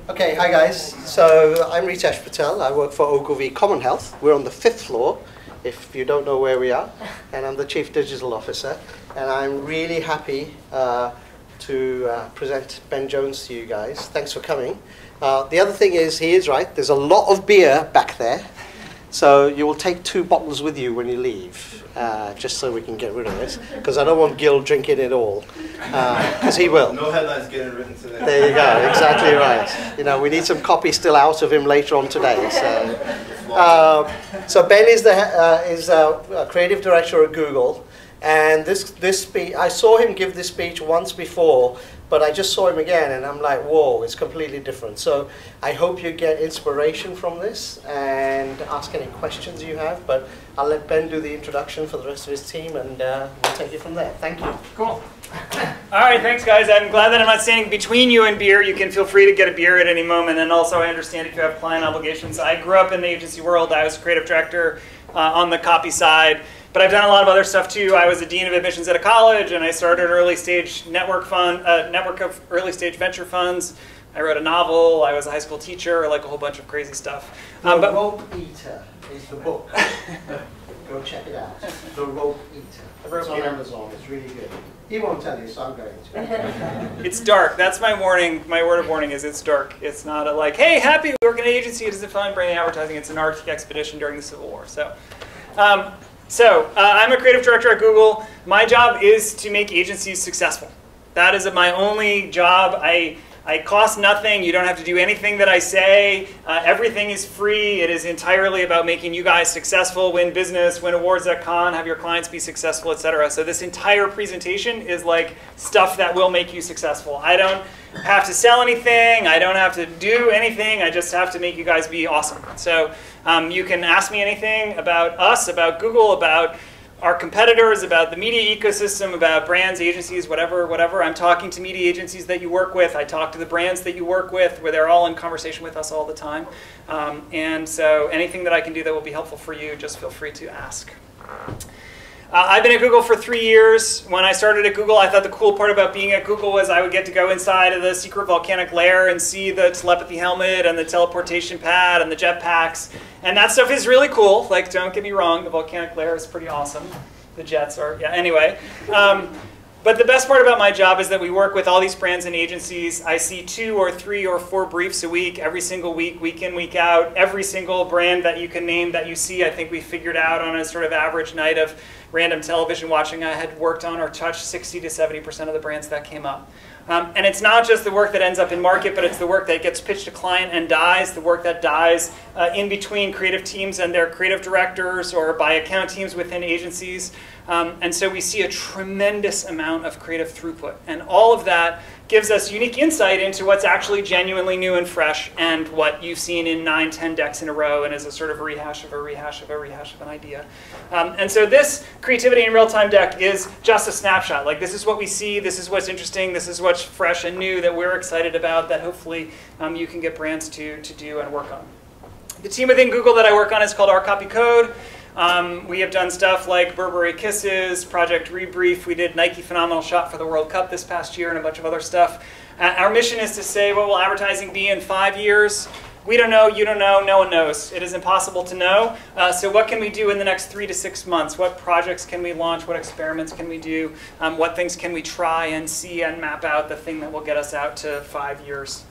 Okay, hi guys. So I'm Ritesh Patel. I work for Ogilvy Common Health. We're on the 5th floor, if you don't know where we are. And I'm the Chief Digital Officer. And I'm really happy to present Ben Jones to you guys. Thanks for coming. The other thing is, he is right. There's a lot of beer back there. So you will take 2 bottles with you when you leave, just so we can get rid of this. Because I don't want Gil drinking it all, because he will. No headlines getting written today. There you go, exactly right. You know, we need some copy still out of him later on today. So Ben is the creative director at Google, and this speech, I saw him give this speech once before, but I just saw him again, and I'm like, whoa, it's completely different. So I hope you get inspiration from this and ask any questions you have. But I'll let Ben do the introduction for the rest of his team, and we'll take it from there. Thank you. Cool. All right, thanks, guys. I'm glad that I'm not standing between you and beer. You can feel free to get a beer at any moment. And also, I understand if you have client obligations. I grew up in the agency world. I was a creative director on the copy side. But I've done a lot of other stuff too. I was a dean of admissions at a college, and I started an early stage network of early stage venture funds. I wrote a novel. I was a high school teacher, like a whole bunch of crazy stuff. The Rope Eater is the book. Go check it out. The Rope Eater. It's on Amazon. It's really good. He won't tell you, so I'm going to. It's dark. That's my warning. My word of warning is it's dark. It's not a like, hey, happy we work in an agency. It isn't fun branding advertising. It's an Arctic expedition during the Civil War. So I'm a creative director at Google. My job is to make agencies successful. That is my only job. I cost nothing. You don't have to do anything that I say. Everything is free. It is entirely about making you guys successful, win business, win awards at Cannes, have your clients be successful, etc. So this entire presentation is like stuff that will make you successful. I don't have to sell anything. I don't have to do anything. I just have to make you guys be awesome. So you can ask me anything about us, about Google, about our competitors, about the media ecosystem, about brands, agencies, whatever. I'm talking to media agencies that you work with. I talk to the brands that you work with, where they're all in conversation with us all the time. And so anything that I can do that will be helpful for you, just feel free to ask. I've been at Google for 3 years. When I started at Google, I thought the cool part about being at Google was I would get to go inside of the secret volcanic lair and see the telepathy helmet and the teleportation pad and the jetpacks. And that stuff is really cool. Like, don't get me wrong, the volcanic lair is pretty awesome. The jets are, yeah, anyway. But the best part about my job is that we work with all these brands and agencies. I see 2 or 3 or 4 briefs a week, every single week, week in, week out. Every single brand that you can name that you see, I think we figured out on a sort of average night of random television watching, I had worked on or touched 60 to 70% of the brands that came up. And it's not just the work that ends up in market, but it's the work that gets pitched to client and dies, the work that dies in between creative teams and their creative directors or by account teams within agencies. And so we see a tremendous amount of creative throughput. And all of that gives us unique insight into what's actually genuinely new and fresh and what you've seen in 9, 10 decks in a row and is a sort of rehash of a rehash of a rehash of an idea. And so this creativity in real-time deck is just a snapshot. Like, this is what we see, this is what's interesting, this is what's fresh and new that we're excited about that hopefully you can get brands to do and work on. The team within Google that I work on is called Our Copy Code. We have done stuff like Burberry Kisses, Project Rebrief. We did Nike Phenomenal Shot for the World Cup this past year and a bunch of other stuff. Our mission is to say, what will advertising be in 5 years? We don't know, you don't know, no one knows. It is impossible to know. So what can we do in the next 3 to 6 months? What projects can we launch? What experiments can we do? What things can we try and see and map out the thing that will get us out to 5 years?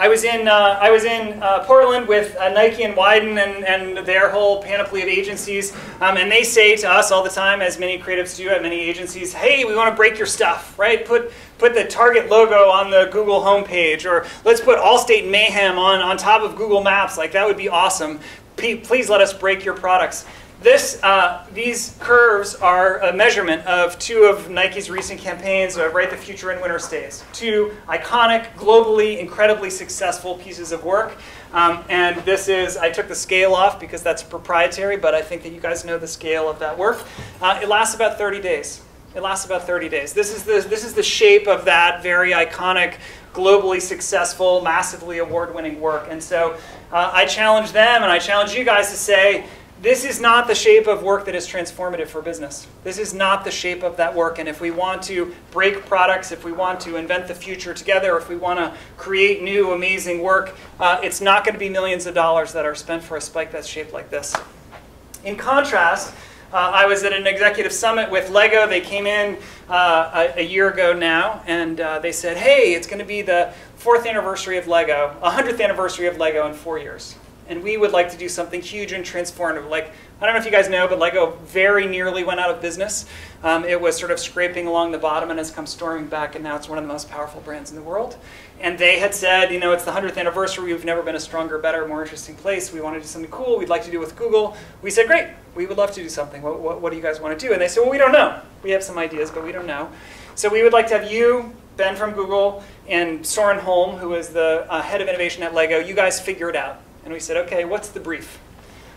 I was in Portland with Nike and Wyden and their whole panoply of agencies, and they say to us all the time, as many creatives do at many agencies, hey, we want to break your stuff, right? Put the Target logo on the Google homepage, or let's put Allstate Mayhem on top of Google Maps. Like, that would be awesome. Please let us break your products. These curves are a measurement of 2 of Nike's recent campaigns, Write the Future in Winter Stays. 2 iconic, globally, incredibly successful pieces of work. And this is, I took the scale off because that's proprietary, but I think that you guys know the scale of that work. It lasts about 30 days. It lasts about 30 days. This is the shape of that very iconic, globally successful, massively award-winning work. And so I challenge them and I challenge you guys to say, this is not the shape of work that is transformative for business. This is not the shape of that work. And if we want to break products, if we want to invent the future together, if we want to create new, amazing work, it's not going to be millions of dollars that are spent for a spike that's shaped like this. In contrast, I was at an executive summit with Lego. They came in a year ago now, and they said, hey, it's going to be the 4th anniversary of Lego, 100th anniversary of Lego in 4 years. And we would like to do something huge and transformative. Like, I don't know if you guys know, but Lego very nearly went out of business. It was sort of scraping along the bottom and has come storming back, and now it's one of the most powerful brands in the world. And they had said, you know, it's the 100th anniversary. We've never been a stronger, better, more interesting place. We want to do something cool. We'd like to do it with Google. We said, great. We would love to do something. What do you guys want to do? And they said, well, we don't know. We have some ideas, but we don't know. So we would like to have you, Ben from Google, and Soren Holm, who is the head of innovation at Lego. You guys figure it out. And we said, okay, what's the brief?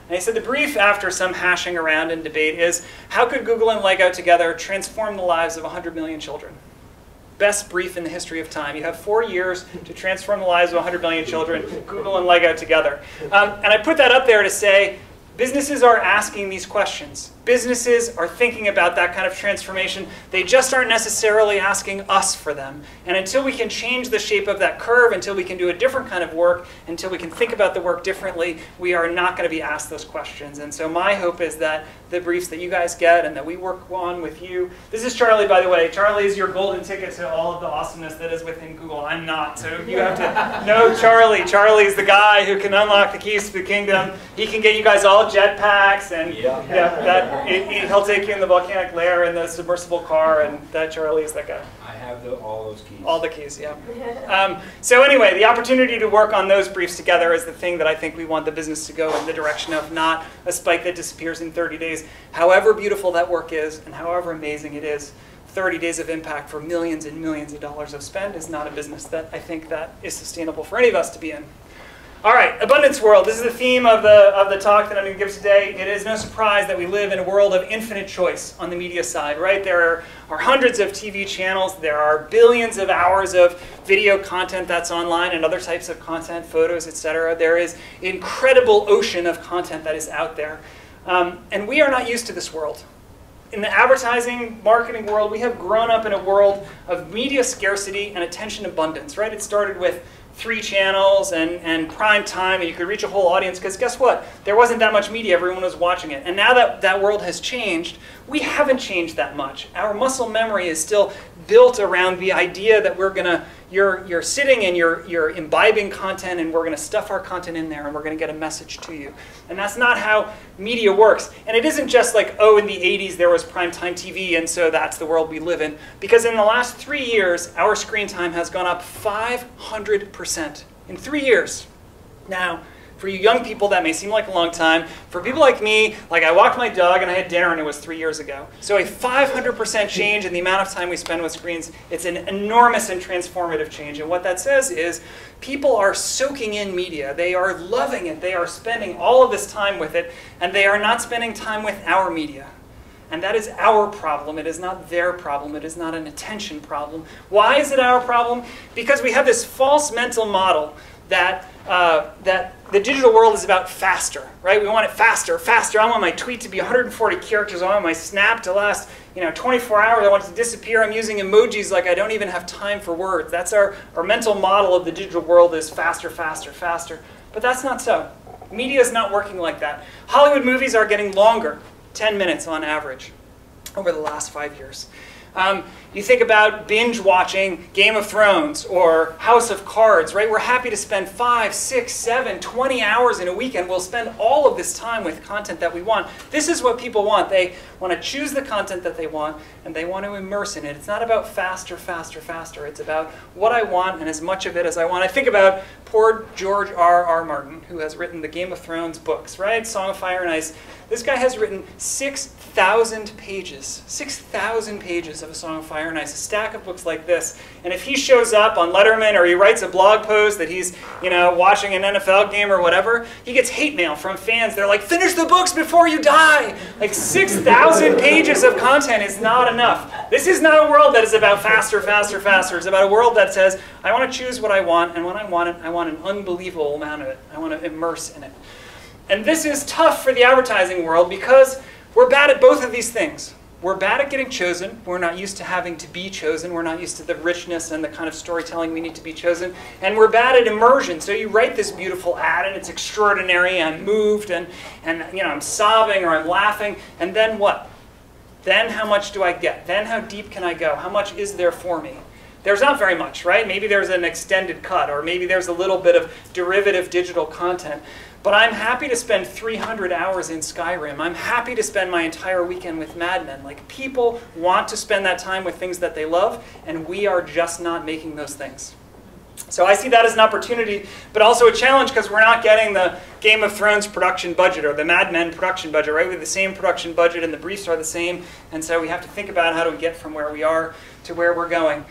And he said the brief, after some hashing around and debate, is how could Google and Lego together transform the lives of 100 million children? Best brief in the history of time. You have 4 years to transform the lives of 100 million children, Google and Lego together. And I put that up there to say, businesses are asking these questions. Businesses are thinking about that kind of transformation. They just aren't necessarily asking us for them. And until we can change the shape of that curve, until we can do a different kind of work, until we can think about the work differently, we are not going to be asked those questions. And so my hope is that the briefs that you guys get and that we work on with you. This is Charlie, by the way. Charlie is your golden ticket to all of the awesomeness that is within Google. I'm not. So you have to know Charlie. Charlie is the guy who can unlock the keys to the kingdom. He can get you guys all jetpacks, and he'll take you in the volcanic lair in the submersible car, and that Charlie is that guy. I have all those keys. All the keys, yeah. So anyway, the opportunity to work on those briefs together is the thing that I think we want the business to go in the direction of, not a spike that disappears in 30 days. However beautiful that work is, and however amazing it is, 30 days of impact for millions and millions of dollars of spend is not a business that I think that is sustainable for any of us to be in. All right, abundance world. This is the theme of the talk that I'm going to give today. It is no surprise that we live in a world of infinite choice on the media side, right? There are hundreds of TV channels. There are billions of hours of video content that's online and other types of content, photos, etc. There is an incredible ocean of content that is out there. And we are not used to this world. In the advertising, marketing world, we have grown up in a world of media scarcity and attention abundance, right? It started with 3 channels and prime time, and you could reach a whole audience, because guess what? There wasn't that much media. Everyone was watching it. And now that that world has changed, we haven't changed that much. Our muscle memory is still built around the idea that we're going to, you're sitting and you're imbibing content, and we're going to stuff our content in there, and we're going to get a message to you. And that's not how media works. And it isn't just like, oh, in the 80s there was primetime TV, and so that's the world we live in. Because in the last 3 years, our screen time has gone up 500% in 3 years. Now, for you young people, that may seem like a long time. For people like me, like I walked my dog and I had dinner and it was 3 years ago. So a 500% change in the amount of time we spend with screens, it's an enormous and transformative change. And what that says is people are soaking in media. They are loving it. They are spending all of this time with it, and they are not spending time with our media. And that is our problem. It is not their problem. It is not an attention problem. Why is it our problem? Because we have this false mental model that the digital world is about faster, right? We want it faster, faster. I want my tweet to be 140 characters. I want my snap to last 24 hours. I want it to disappear. I'm using emojis like I don't even have time for words. That's our mental model of the digital world, is faster, faster, faster. But that's not so. Media is not working like that. Hollywood movies are getting longer, 10 minutes on average, over the last 5 years. You think about binge watching Game of Thrones or House of Cards, right? We're happy to spend 5, 6, 7, 20 hours in a weekend. We'll spend all of this time with content that we want. This is what people want. They want to choose the content that they want, and they want to immerse in it. It's not about faster, faster, faster. It's about what I want and as much of it as I want. I think about poor George R.R. Martin, who has written the Game of Thrones books, right? Song of Fire and Ice. This guy has written 6,000 pages. 6,000 pages of A Song of Fire and Ice, a stack of books like this. And if he shows up on Letterman or he writes a blog post that he's, watching an NFL game or whatever, he gets hate mail from fans. They're like, finish the books before you die. Like 6,000 pages of content is not enough. This is not a world that is about faster, faster, faster. It's about a world that says, I want to choose what I want, and when I want it, I want an unbelievable amount of it. I want to immerse in it. And this is tough for the advertising world because we're bad at both of these things. We're bad at getting chosen. We're not used to having to be chosen. We're not used to the richness and the kind of storytelling we need to be chosen. And we're bad at immersion. So you write this beautiful ad and it's extraordinary. I'm moved and I'm sobbing or I'm laughing. And then what? Then how much do I get? Then how deep can I go? How much is there for me? There's not very much, right? Maybe there's an extended cut, or maybe there's a little bit of derivative digital content. But I'm happy to spend 300 hours in Skyrim. I'm happy to spend my entire weekend with Mad Men. Like, people want to spend that time with things that they love, and we are just not making those things. So I see that as an opportunity, but also a challenge because we're not getting the Game of Thrones production budget or the Mad Men production budget, right? We have the same production budget and the briefs are the same, and so we have to think about how do we get from where we are to where we're going.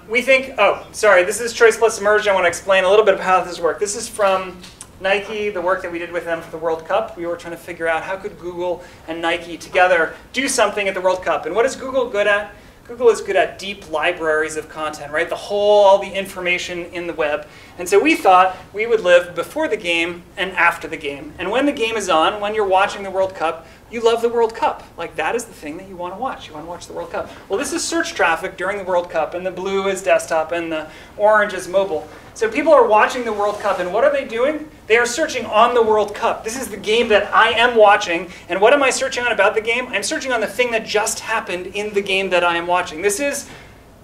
We think, this is Choice Plus Immersion. I want to explain a little bit about how this works. This is from Nike, the work that we did with them for the World Cup. We were trying to figure out how could Google and Nike together do something at the World Cup. And what is Google good at? Google is good at deep libraries of content, right? All the information in the web. And so we thought we would live before the game and after the game. And when the game is on, when you're watching the World Cup, you love the World Cup. Like, that is the thing that you want to watch. You want to watch the World Cup. Well, this is search traffic during the World Cup, and the blue is desktop, and the orange is mobile. So people are watching the World Cup, and what are they doing? They are searching on the World Cup. This is the game that I am watching, and what am I searching on about the game? I'm searching on the thing that just happened in the game that I am watching. This is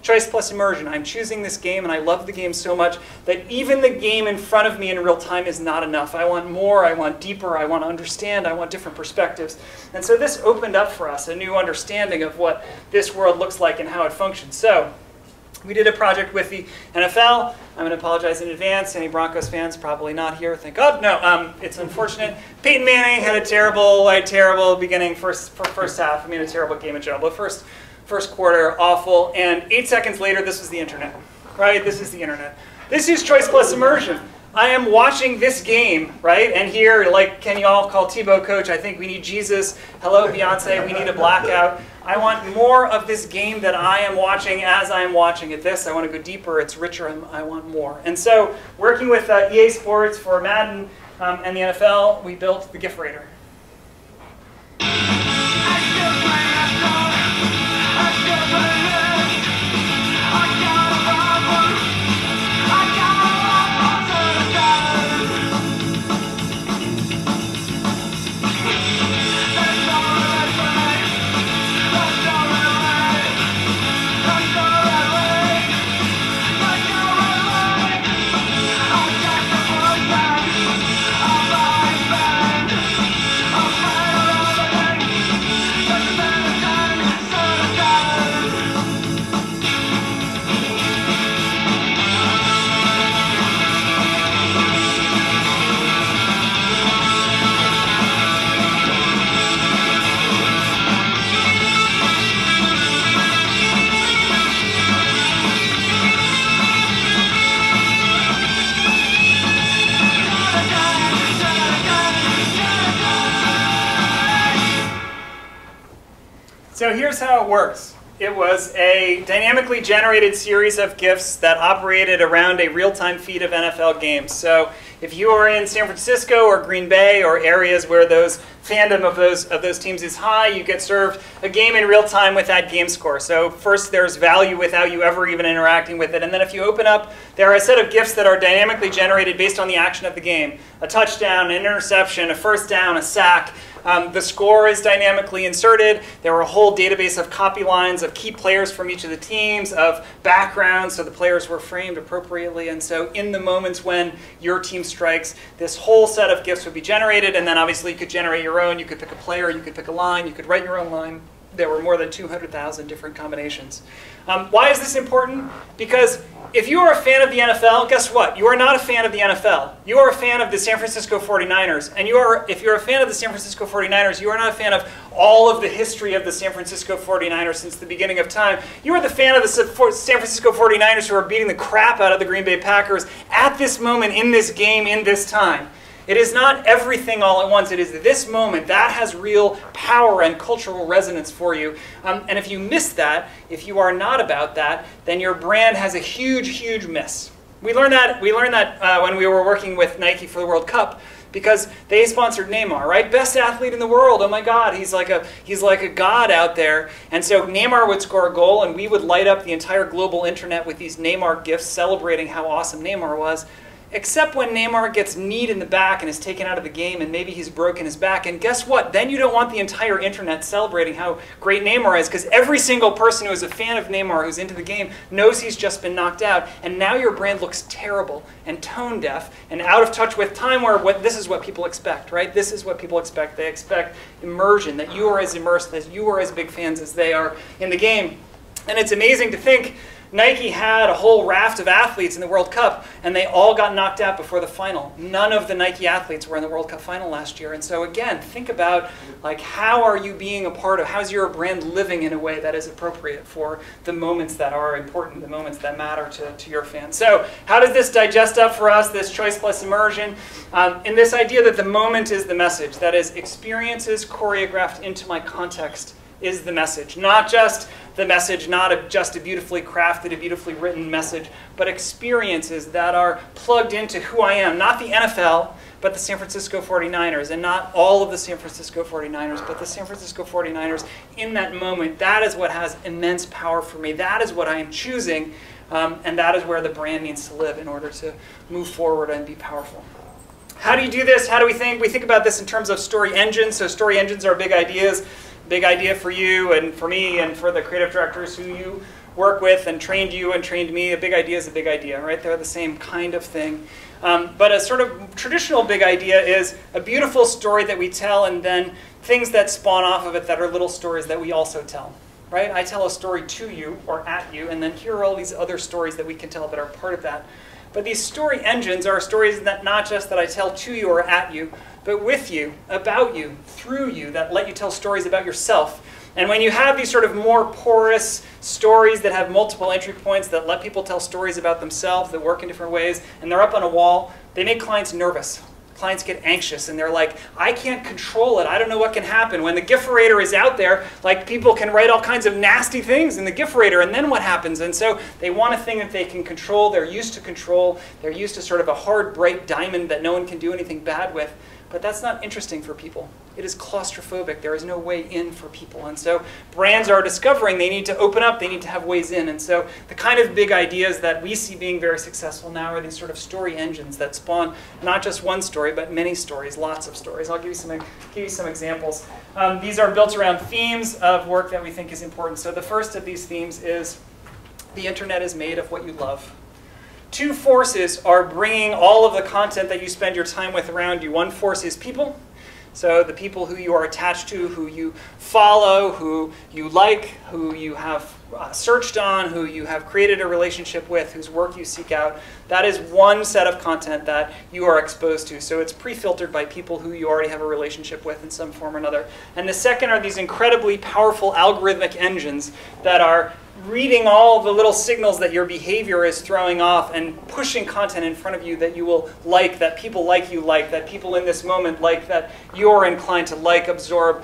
Choice Plus Immersion. I'm choosing this game, and I love the game so much that even the game in front of me in real time is not enough. I want more, I want deeper, I want to understand, I want different perspectives. And so this opened up for us a new understanding of what this world looks like and how it functions. So we did a project with the NFL. I'm going to apologize in advance. Any Broncos fans probably not here, thank God. No, it's unfortunate. Peyton Manning had a terrible beginning first half. I mean, a terrible game in general. But first quarter, awful. And 8 seconds later, this was the internet, right? This is the internet. This is Choice Plus Immersion. I am watching this game, right? And here, like, can you all call Tebow coach? I think we need Jesus. Hello, Beyonce. We need a blackout. I want more of this game that I am watching as I am watching it. I want to go deeper. It's richer. I want more. And so, working with EA Sports for Madden and the NFL, we built the GIF Raider. So here's how it works. It was a dynamically generated series of GIFs that operated around a real-time feed of NFL games. So if you are in San Francisco or Green Bay or areas where those fandom of those teams is high, you get served a game in real time with that game score. So first there's value without you ever even interacting with it. And then if you open up, there are a set of GIFs that are dynamically generated based on the action of the game. A touchdown, an interception, a first down, a sack. The score is dynamically inserted. There were a whole database of copy lines of key players from each of the teams, of backgrounds, so the players were framed appropriately. And so in the moments when your team strikes, this whole set of GIFs would be generated, and then obviously you could generate your own. You could pick a player, you could pick a line, you could write your own line. There were more than 200,000 different combinations. Why is this important? Because if you are a fan of the NFL, guess what? You are not a fan of the NFL. You are a fan of the San Francisco 49ers. And if you're a fan of the San Francisco 49ers, you are not a fan of all of the history of the San Francisco 49ers since the beginning of time. You are the fan of the San Francisco 49ers who are beating the crap out of the Green Bay Packers at this moment, in this game, in this time. It is not everything all at once. It is this moment that has real power and cultural resonance for you. And if you miss that, if you are not about that, then your brand has a huge, huge miss. We learned that when we were working with Nike for the World Cup, because they sponsored Neymar, right? Best athlete in the world. Oh my God, he's like a god out there. And so Neymar would score a goal, and we would light up the entire global internet with these Neymar gifs celebrating how awesome Neymar was. Except when Neymar gets kneed in the back and is taken out of the game, and maybe he's broken his back. And guess what? Then you don't want the entire internet celebrating how great Neymar is, because every single person who is a fan of Neymar who's into the game knows he's just been knocked out. And now your brand looks terrible and tone deaf and out of touch with time, where this is what people expect, right? This is what people expect. They expect immersion, that you are as immersed, that you are as big fans as they are in the game. And it's amazing to think Nike had a whole raft of athletes in the World Cup, and they all got knocked out before the final. None of the Nike athletes were in the World Cup final last year. And so again, think about like, how are you being a part of, how's your brand living in a way that is appropriate for the moments that are important, the moments that matter to your fans. So how does this digest up for us, this choice plus immersion? In this idea that the moment is the message, that is, experiences choreographed into my context is the message. Not just the message, not just a beautifully crafted, a beautifully written message, but experiences that are plugged into who I am. Not the NFL, but the San Francisco 49ers. And not all of the San Francisco 49ers, but the San Francisco 49ers in that moment. That is what has immense power for me. That is what I am choosing. And that is where the brand needs to live in order to move forward and be powerful. How do you do this? How do we think? We think about this in terms of story engines. So story engines are big ideas. Big idea for you and for me and for the creative directors who you work with and trained you and trained me. A big idea is a big idea, right? They're the same kind of thing. But a sort of traditional big idea is a beautiful story that we tell, and then things that spawn off of it that are little stories that we also tell, right? I tell a story to you or at you, and then here are all these other stories that we can tell that are part of that. But these story engines are stories that not just that I tell to you or at you, but with you, about you, through you, that let you tell stories about yourself. And when you have these sort of more porous stories that have multiple entry points, that let people tell stories about themselves, that work in different ways, and they're up on a wall, they make clients nervous. Clients get anxious, and they're like, I can't control it. I don't know what can happen. When the gift-writer is out there, like, people can write all kinds of nasty things in the gift-writer, and then what happens? And so they want a thing that they can control. They're used to control. They're used to sort of a hard, bright diamond that no one can do anything bad with. But that's not interesting for people. It is claustrophobic. There is no way in for people. And so brands are discovering they need to open up, they need to have ways in. And so the kind of big ideas that we see being very successful now are these sort of story engines that spawn not just one story, but many stories, lots of stories. I'll give you some examples. These are built around themes of work that we think is important. So the first of these themes is the internet is made of what you love. Two forces are bringing all of the content that you spend your time with around you. One force is people. So the people who you are attached to, who you follow, who you like, who you have searched on, who you have created a relationship with, whose work you seek out. That is one set of content that you are exposed to. So it's pre-filtered by people who you already have a relationship with in some form or another. And the second are these incredibly powerful algorithmic engines that are reading all the little signals that your behavior is throwing off and pushing content in front of you that you will like, that people like you like, that people in this moment like, that you're inclined to like, absorb,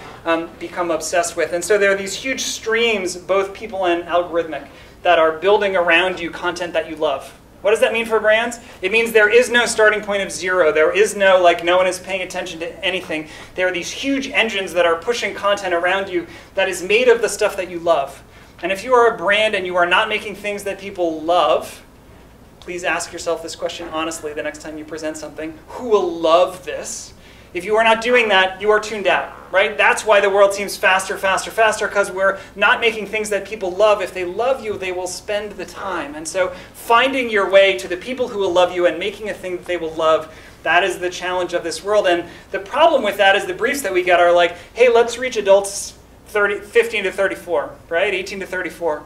become obsessed with. And so there are these huge streams, both people and algorithmic, that are building around you content that you love. What does that mean for brands? It means there is no starting point of zero. There is no, like, no one is paying attention to anything. There are these huge engines that are pushing content around you that is made of the stuff that you love. And if you are a brand and you are not making things that people love, please ask yourself this question honestly the next time you present something. Who will love this? If you are not doing that, you are tuned out, right? That's why the world seems faster, faster, faster, because we're not making things that people love. If they love you, they will spend the time. And so finding your way to the people who will love you and making a thing that they will love, that is the challenge of this world. And the problem with that is the briefs that we get are like, hey, let's reach adults 15 to 34, right? 18 to 34.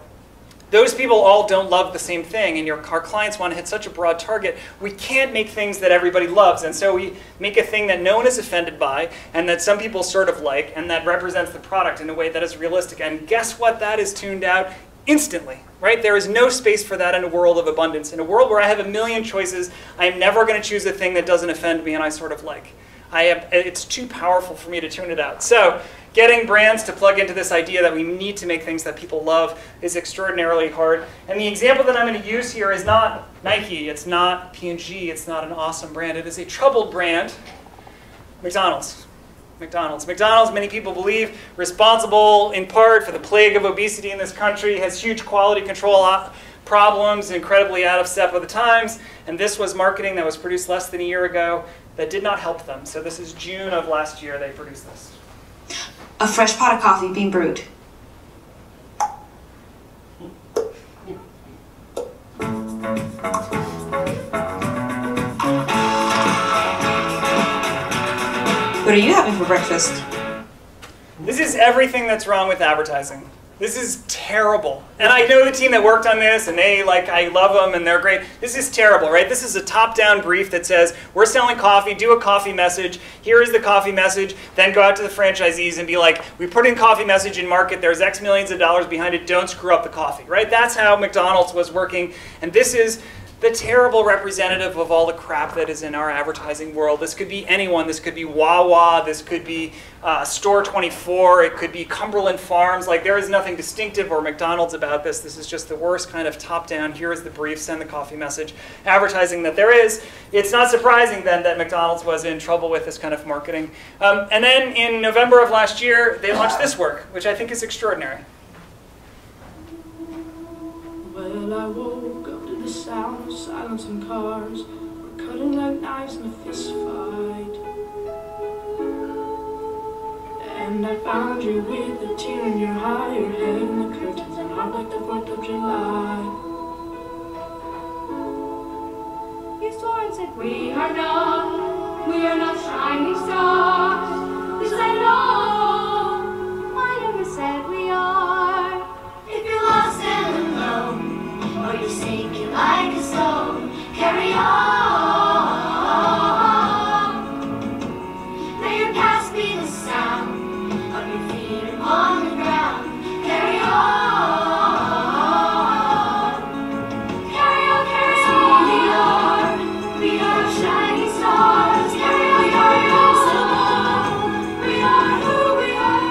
Those people all don't love the same thing, and our clients want to hit such a broad target. We can't make things that everybody loves, and so we make a thing that no one is offended by, and that some people sort of like, and that represents the product in a way that is realistic. And guess what? That is tuned out instantly, right? There is no space for that in a world of abundance. In a world where I have a million choices, I am never going to choose a thing that doesn't offend me and I sort of like. It's too powerful for me to tune it out. So getting brands to plug into this idea that we need to make things that people love is extraordinarily hard. And the example that I'm going to use here is not Nike, it's not P&G, it's not an awesome brand. It is a troubled brand McDonald's. McDonald's, many people believe, responsible in part for the plague of obesity in this country, has huge quality control problems, incredibly out of step with the times, and this was marketing that was produced less than a year ago that did not help them. So this is June of last year they produced this. A fresh pot of coffee being brewed. What are you having for breakfast? This is everything that's wrong with advertising. This is terrible. And I know the team that worked on this, and I love them, and they're great. This is terrible, right? This is a top-down brief that says, we're selling coffee, do a coffee message, here is the coffee message, then go out to the franchisees and be like, we put in coffee message in market, there's X millions of dollars behind it, don't screw up the coffee, right? That's how McDonald's was working, and this is the terrible representative of all the crap that is in our advertising world. This could be anyone. This could be Wawa. This could be Store 24. It could be Cumberland Farms. Like, there is nothing distinctive or McDonald's about this. This is just the worst kind of top-down, here is the brief, send the coffee message, advertising that there is. It's not surprising then that McDonald's was in trouble with this kind of marketing. And then in November of last year, they launched this work, which I think is extraordinary. Well, I woke up to the sound of silence and cars. We're cutting like knives in a fist fight. And I found you with a tear in your eye, your head in the curtains, and heart like the 4th of July. You swore and said, we are not shining stars. You said, no, I never said we are. If you're lost and alone, or you're sinking like a stone, carry on. May your past be the sound of your feet upon the ground. Carry on. Carry on, carry on. We are shining stars. Carry on, carry on. We are who we are.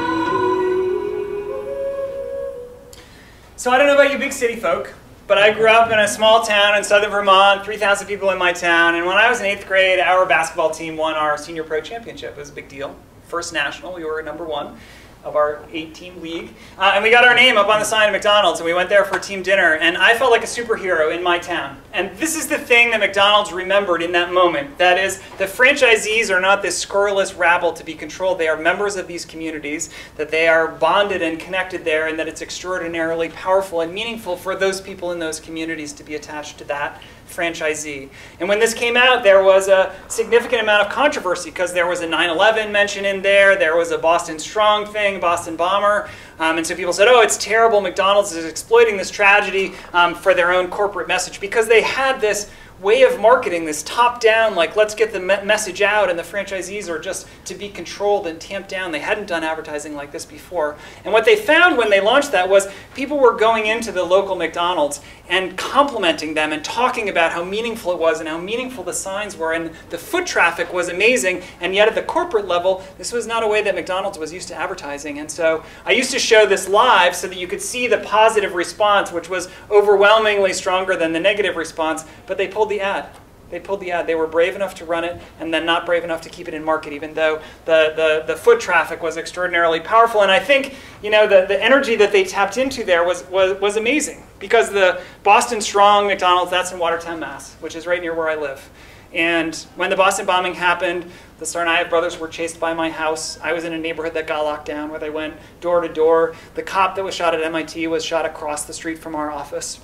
So I don't know about you big city folk, but I grew up in a small town in southern Vermont, 3,000 people in my town, and when I was in 8th grade, our basketball team won our senior pro championship. It was a big deal. First national, we were #1 of our 8-team league. And we got our name up on the sign at McDonald's, and we went there for a team dinner, and I felt like a superhero in my town. And this is the thing that McDonald's remembered in that moment. That is, the franchisees are not this scurrilous rabble to be controlled. They are members of these communities, that they are bonded and connected there, and that it's extraordinarily powerful and meaningful for those people in those communities to be attached to that franchisee. And when this came out, there was a significant amount of controversy because there was a 9/11 mention in there, there was a Boston Strong thing, Boston Bomber, and so people said, oh, it's terrible, McDonald's is exploiting this tragedy for their own corporate message, because they had this way of marketing, this top-down, like, let's get the message out, and the franchisees are just to be controlled and tamped down. They hadn't done advertising like this before. And what they found when they launched that was people were going into the local McDonald's and complimenting them and talking about how meaningful it was and how meaningful the signs were, and the foot traffic was amazing, and yet at the corporate level, this was not a way that McDonald's was used to advertising. And so I used to show this live so that you could see the positive response, which was overwhelmingly stronger than the negative response, but they pulled the ad. They pulled the ad. They were brave enough to run it and then not brave enough to keep it in market, even though the foot traffic was extraordinarily powerful. And I think, you know, the energy that they tapped into there was amazing, because the Boston Strong McDonald's, that's in Watertown, Mass., which is right near where I live. And when the Boston bombing happened, the Tsarnaev brothers were chased by my house. I was in a neighborhood that got locked down where they went door to door. The cop that was shot at MIT was shot across the street from our office.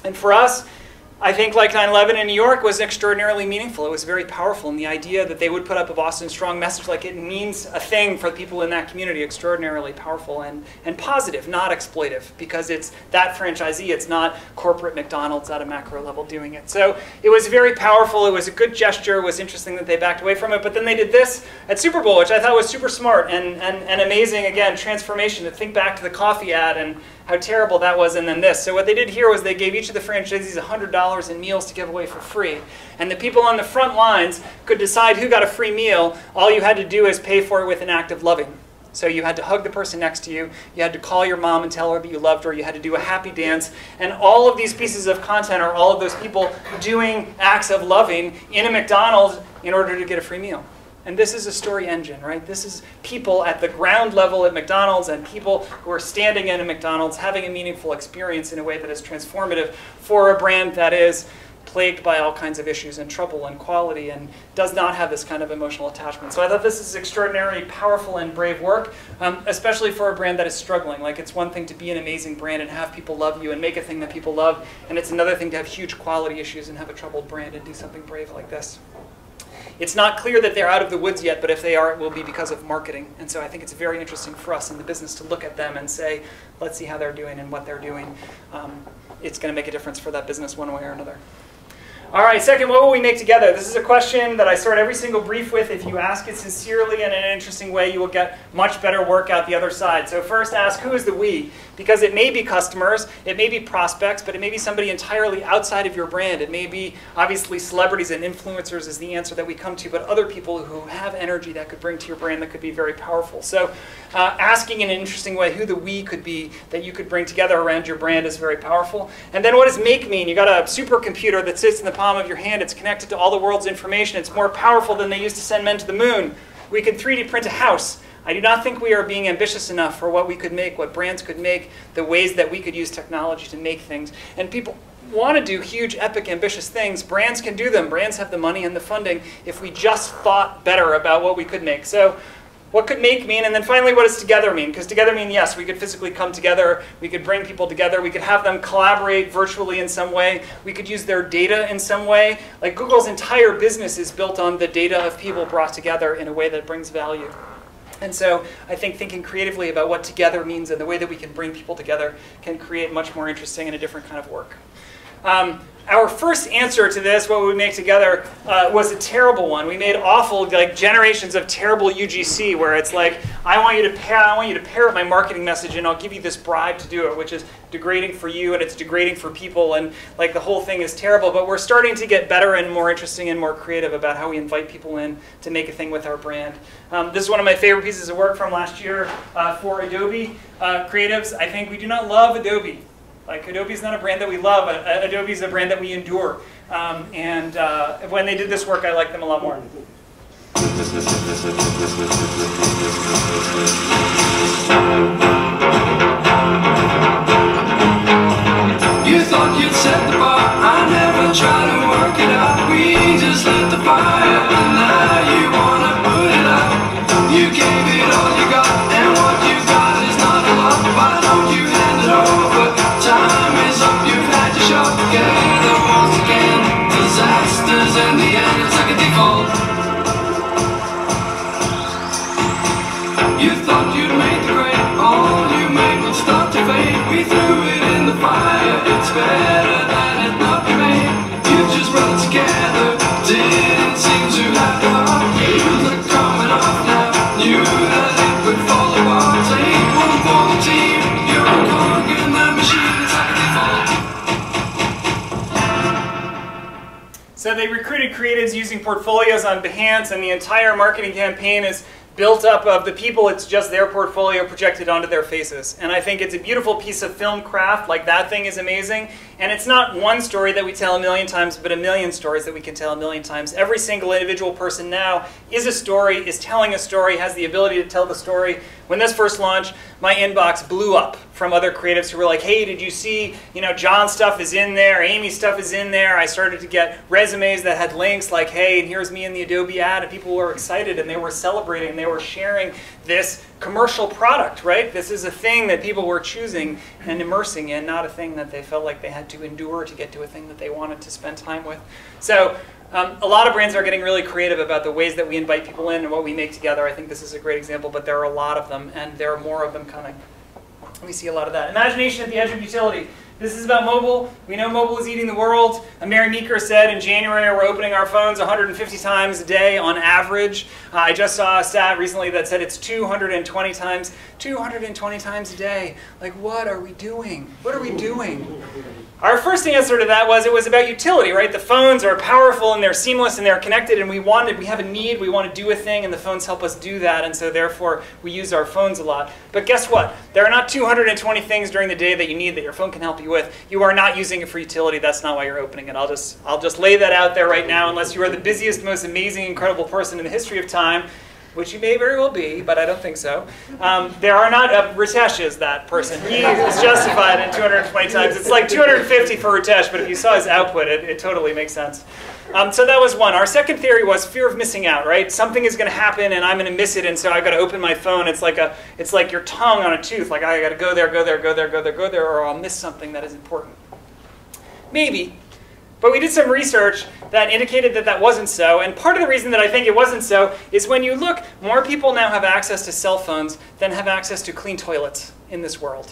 And for us, I think, like 9/11 in New York, was extraordinarily meaningful. It was very powerful, and the idea that they would put up a Boston Strong message, like it means a thing for people in that community, extraordinarily powerful and positive, not exploitive, because it's that franchisee, it's not corporate McDonald's at a macro level doing it. So it was very powerful. It was a good gesture. It was interesting that they backed away from it. But then they did this at Super Bowl, which I thought was super smart and amazing. Again, transformation, to think back to the coffee ad and how terrible that was, and then this. So what they did here was they gave each of the franchisees $100 in meals to give away for free. And the people on the front lines could decide who got a free meal. All you had to do is pay for it with an act of loving. So you had to hug the person next to you, you had to call your mom and tell her that you loved her, you had to do a happy dance, and all of these pieces of content are all of those people doing acts of loving in a McDonald's in order to get a free meal. And this is a story engine, right? This is people at the ground level at McDonald's and people who are standing in a McDonald's having a meaningful experience in a way that is transformative for a brand that is plagued by all kinds of issues and trouble and quality and does not have this kind of emotional attachment. So I thought this is extraordinarily powerful and brave work, especially for a brand that is struggling. Like, it's one thing to be an amazing brand and have people love you and make a thing that people love, and it's another thing to have huge quality issues and have a troubled brand and do something brave like this. It's not clear that they're out of the woods yet, but if they are, it will be because of marketing. And so I think it's very interesting for us in the business to look at them and say, let's see how they're doing and what they're doing. It's going to make a difference for that business one way or another. All right, second, what will we make together? This is a question that I start every single brief with. If you ask it sincerely and in an interesting way, you will get much better work out the other side. So first ask, who is the we? Because it may be customers, it may be prospects, but it may be somebody entirely outside of your brand. It may be, obviously, celebrities and influencers is the answer that we come to, but other people who have energy that could bring to your brand that could be very powerful. So asking in an interesting way who the we could be that you could bring together around your brand is very powerful. And then what does make mean? You got a supercomputer that sits in the palm of your hand. It's connected to all the world's information. It's more powerful than they used to send men to the moon. We can 3D print a house. I do not think we are being ambitious enough for what we could make, what brands could make, the ways that we could use technology to make things. And people want to do huge, epic, ambitious things. Brands can do them. Brands have the money and the funding if we just thought better about what we could make. So what could make mean? And then finally, what does together mean? Because together mean, yes, we could physically come together. We could bring people together. We could have them collaborate virtually in some way. We could use their data in some way. Like, Google's entire business is built on the data of people brought together in a way that brings value. And so I think thinking creatively about what together means and the way that we can bring people together can create much more interesting and a different kind of work. Our first answer to this, what we make together, was a terrible one. We made awful, like, generations of terrible UGC, where it's like, I want you to pair up my marketing message, and I'll give you this bribe to do it, which is degrading for you, and it's degrading for people, and like the whole thing is terrible. But we're starting to get better and more interesting and more creative about how we invite people in to make a thing with our brand. This is one of my favorite pieces of work from last year for Adobe creatives. I think we do not love Adobe. Like, Adobe is not a brand that we love. Adobe is a brand that we endure. And when they did this work, I liked them a lot more. You thought you'd set the bar, I never tried to work it out. We just lit the fire, and now you wanna put it out. You gave it all you got, and what you got is not a lot. Why don't you hand it over? Time is up, you've had your shot. Together once again, disasters in the end, it's like a default. You thought you'd make the grade, all you made would start to fade. We threw it in the fire, it's better than it not be made. You just brought it together, didn't seem to have the heart. You look coming off now, knew that it would fall apart. Take one for the team, you're a cog in the machine, it's like a default. So they recruited creatives using portfolios on Behance, and the entire marketing campaign is built up of the people. It's just their portfolio projected onto their faces. And I think it's a beautiful piece of film craft. Like, that thing is amazing. And it's not one story that we tell a million times, but a million stories that we can tell a million times. Every single individual person now is a story, is telling a story, has the ability to tell the story. When this first launched, my inbox blew up from other creatives who were like, hey, did you see, John's stuff is in there, Amy's stuff is in there. I started to get resumes that had links like, hey, and here's me in the Adobe ad, and people were excited, and they were celebrating, and they were sharing this commercial product, right? This is a thing that people were choosing and immersing in, not a thing that they felt like they had to endure to get to a thing that they wanted to spend time with. So a lot of brands are getting really creative about the ways that we invite people in and what we make together. I think this is a great example, but there are a lot of them, and there are more of them coming. We see a lot of that. Imagination at the edge of utility. This is about mobile. We know mobile is eating the world. Mary Meeker said in January, we're opening our phones 150 times a day on average. I just saw a stat recently that said it's 220 times a day. Like, what are we doing? What are we doing? Our first answer to that was it was about utility, right? The phones are powerful and they're seamless and they're connected, and we have a need, we want to do a thing, and the phones help us do that, and so therefore we use our phones a lot. But guess what? There are not 220 things during the day that you need that your phone can help you with. You are not using it for utility. That's not why you're opening it. I'll just lay that out there right now, unless you are the busiest, most amazing, incredible person in the history of time, which you may very well be, but I don't think so. There are not, Ritesh is that person. He is justified in 220 times. It's like 250 for Ritesh, but if you saw his output, it totally makes sense. So that was one. Our second theory was fear of missing out, right? Something is going to happen and I'm going to miss it, and so I've got to open my phone. It's like your tongue on a tooth. Like I got to go there, go there, go there, go there, go there, or I'll miss something that is important. Maybe. But we did some research that indicated that that wasn't so, and part of the reason that I think it wasn't so is when you look, more people now have access to cell phones than have access to clean toilets in this world.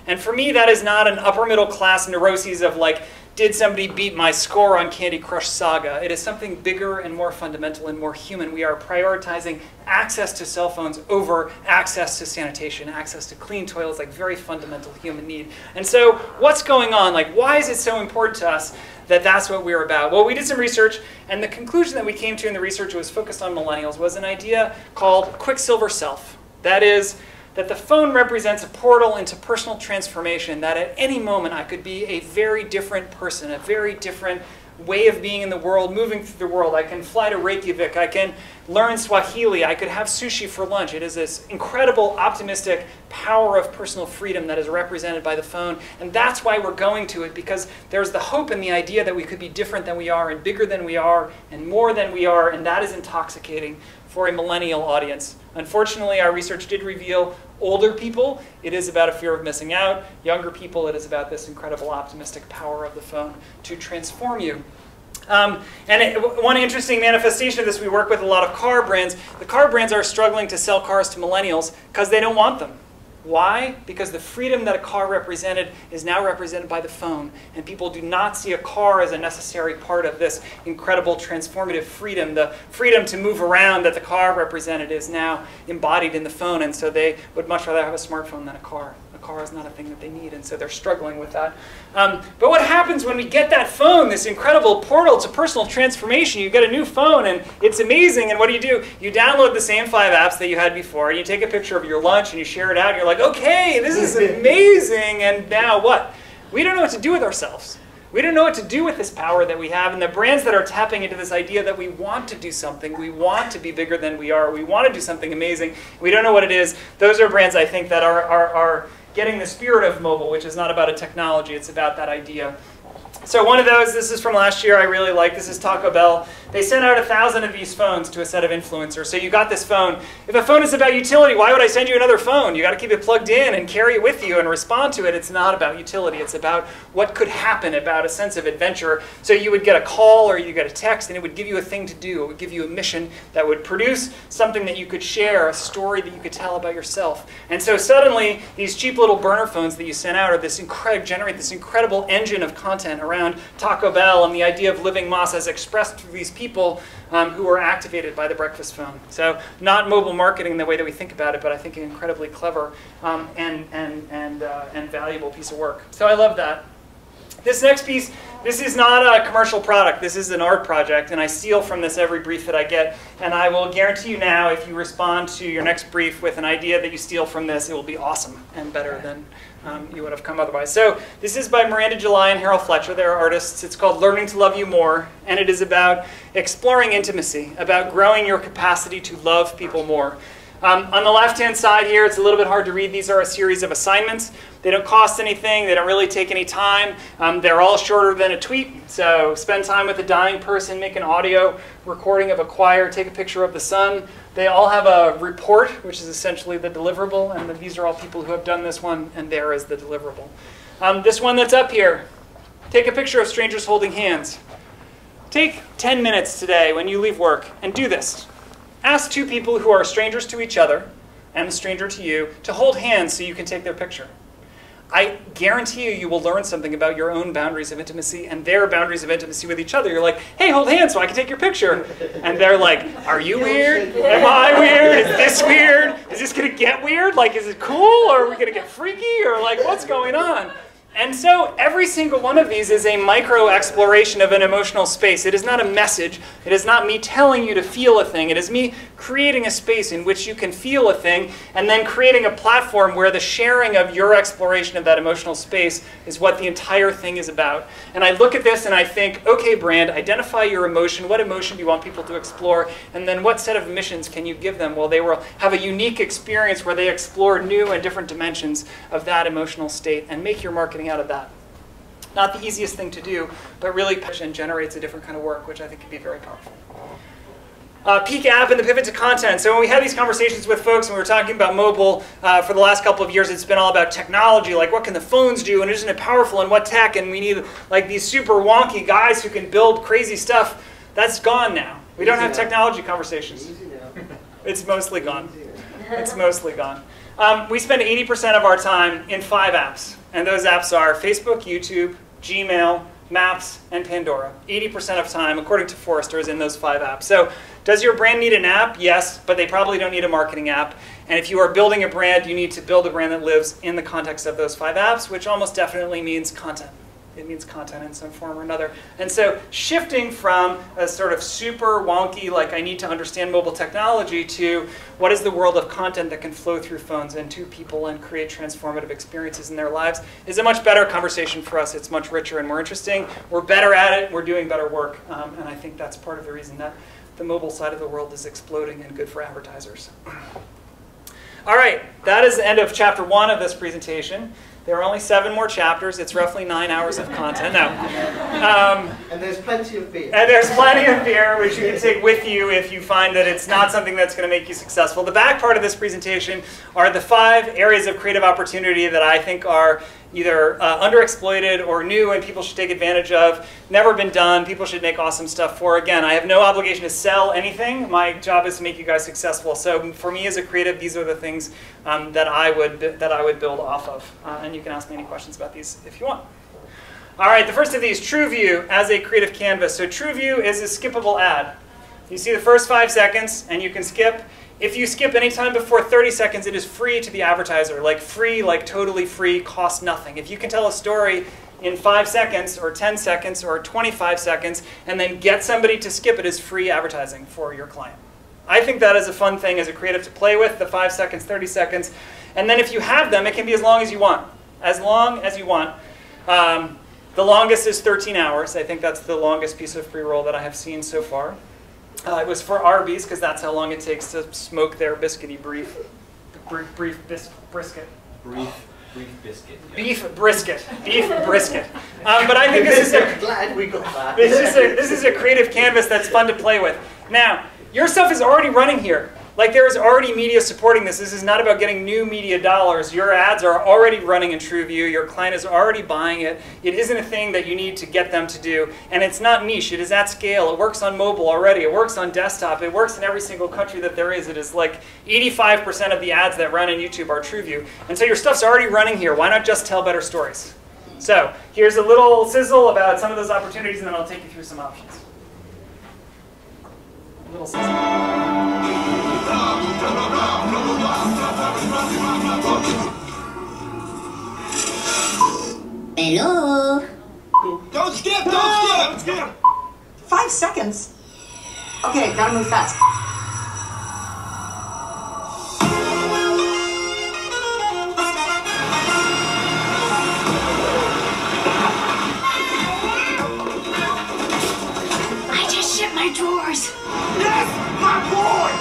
And for me, that is not an upper middle class neuroses of like, did somebody beat my score on Candy Crush Saga? It is something bigger and more fundamental and more human. We are prioritizing access to cell phones over access to sanitation, access to clean toilets, like very fundamental human need. And so what's going on? Like, why is it so important to us that that's what we're about? Well, we did some research, and the conclusion that we came to in the research was focused on millennials was an idea called Quicksilver Self. That is, that the phone represents a portal into personal transformation, that at any moment I could be a very different person, a very different way of being in the world, moving through the world. I can fly to Reykjavik, I can learn Swahili, I could have sushi for lunch. It is this incredible, optimistic power of personal freedom that is represented by the phone, and that's why we're going to it, because there's the hope and the idea that we could be different than we are, and bigger than we are, and more than we are, and that is intoxicating for a millennial audience. Unfortunately, our research did reveal older people, it is about a fear of missing out. Younger people, it is about this incredible optimistic power of the phone to transform you. One interesting manifestation of this, we work with a lot of car brands. The car brands are struggling to sell cars to millennials because they don't want them. Why? Because the freedom that a car represented is now represented by the phone, and people do not see a car as a necessary part of this incredible transformative freedom. The freedom to move around that the car represented is now embodied in the phone, and so they would much rather have a smartphone than a car. A car is not a thing that they need, and so they're struggling with that. But what happens when we get that phone, this incredible portal to personal transformation? You get a new phone, and it's amazing, and what do? You download the same 5 apps that you had before, and you take a picture of your lunch, and you share it out, and you're like, okay, this is amazing, and now what? We don't know what to do with ourselves. We don't know what to do with this power that we have, and the brands that are tapping into this idea that we want to do something, we want to be bigger than we are, we want to do something amazing, we don't know what it is, those are brands I think that are getting the spirit of mobile, which is not about a technology, it's about that idea. So one of those, this is from last year, I really like, this is Taco Bell. They sent out 1,000 of these phones to a set of influencers. So you got this phone. If a phone is about utility, why would I send you another phone? You got to keep it plugged in and carry it with you and respond to it. It's not about utility. It's about what could happen, about a sense of adventure. So you would get a call or you get a text, and it would give you a thing to do. It would give you a mission that would produce something that you could share, a story that you could tell about yourself. And so suddenly, these cheap little burner phones that you sent out are this generate this incredible engine of content around Taco Bell and the idea of living Moss as expressed through these people who are activated by the breakfast phone. So not mobile marketing in the way that we think about it, but I think an incredibly clever and valuable piece of work. So I love that. This next piece, this is not a commercial product. This is an art project, and I steal from this every brief that I get. And I will guarantee you now, if you respond to your next brief with an idea that you steal from this, it will be awesome and better than you would have come otherwise. So this is by Miranda July and Harold Fletcher. They're artists. It's called Learning to Love You More, and it is about exploring intimacy, about growing your capacity to love people more. On the left-hand side here, it's a little bit hard to read. These are a series of assignments. They don't cost anything. They don't really take any time. They're all shorter than a tweet. So spend time with a dying person, make an audio recording of a choir, take a picture of the sun. They all have a report, which is essentially the deliverable. And these are all people who have done this one, and there is the deliverable. This one that's up here, take a picture of strangers holding hands. Take 10 minutes today when you leave work and do this. Ask 2 people who are strangers to each other and a stranger to you to hold hands so you can take their picture. I guarantee you will learn something about your own boundaries of intimacy and their boundaries of intimacy with each other. You're like, hey, hold hands so I can take your picture. And they're like, are you weird? Am I weird? Is this weird? Is this going to get weird? Like, is it cool? Or are we going to get freaky? Or like, what's going on? And so every single one of these is a micro exploration of an emotional space. It is not a message. It is not me telling you to feel a thing. It is me creating a space in which you can feel a thing and then creating a platform where the sharing of your exploration of that emotional space is what the entire thing is about. And I look at this and I think, okay, brand, identify your emotion. What emotion do you want people to explore? And then what set of missions can you give them? Well, they will have a unique experience where they explore new and different dimensions of that emotional state and make your marketing out of that. Not the easiest thing to do, but really and generates a different kind of work, which I think can be very powerful. Peak app and the pivot to content. So when we had these conversations with folks and we were talking about mobile for the last couple of years, it's been all about technology, like what can the phones do and isn't it powerful and what tech, and we need like these super wonky guys who can build crazy stuff. That's gone now. We don't have technology conversations. It's mostly gone. It's mostly gone. We spend 80% of our time in 5 apps. And those apps are Facebook, YouTube, Gmail, Maps, and Pandora. 80% of time, according to Forrester, is in those 5 apps. So does your brand need an app? Yes, but they probably don't need a marketing app. And if you are building a brand, you need to build a brand that lives in the context of those 5 apps, which almost definitely means content. It means content in some form or another. And so shifting from a sort of super wonky, like I need to understand mobile technology, to what is the world of content that can flow through phones and to people and create transformative experiences in their lives is a much better conversation for us. It's much richer and more interesting. We're better at it. We're doing better work. And I think that's part of the reason that the mobile side of the world is exploding and good for advertisers. All right, that is the end of chapter 1 of this presentation. There are only 7 more chapters. It's roughly 9 hours of content. No. And there's plenty of beer. And there's plenty of beer, which you can take with you if you find that it's not something that's going to make you successful. The back part of this presentation are the 5 areas of creative opportunity that I think are either underexploited or new and people should take advantage of, never been done, people should make awesome stuff for. Again, I have no obligation to sell anything. My job is to make you guys successful. So for me as a creative, these are the things that I would build off of. And you can ask me any questions about these if you want. All right, the first of these, TrueView as a creative canvas. So TrueView is a skippable ad. You see the first 5 seconds and you can skip. If you skip any time before 30 seconds, it is free to the advertiser. Like free, like totally free, costs nothing. If you can tell a story in 5 seconds or 10 seconds or 25 seconds and then get somebody to skip, it is free advertising for your client. I think that is a fun thing as a creative to play with, the 5 seconds, 30 seconds. And then if you have them, it can be as long as you want. As long as you want. The longest is 13 hours. I think that's the longest piece of pre-roll that I have seen so far. It was for Arby's because that's how long it takes to smoke their biscuity brisket. Brief biscuit. Yeah. Beef brisket. But I think this is glad we got that. This is a creative canvas that's fun to play with. Now, your stuff is already running here. Like there is already media supporting this. This is not about getting new media dollars. Your ads are already running in TrueView. Your client is already buying it. It isn't a thing that you need to get them to do. And it's not niche. It is at scale. It works on mobile already. It works on desktop. It works in every single country that there is. It is like 85% of the ads that run in YouTube are TrueView. And so your stuff's already running here. Why not just tell better stories? So here's a little sizzle about some of those opportunities, and then I'll take you through some options. A little sizzle. Hello? Don't skip! 5 seconds? Okay, gotta move fast. I just shipped my drawers. Yes! My boy!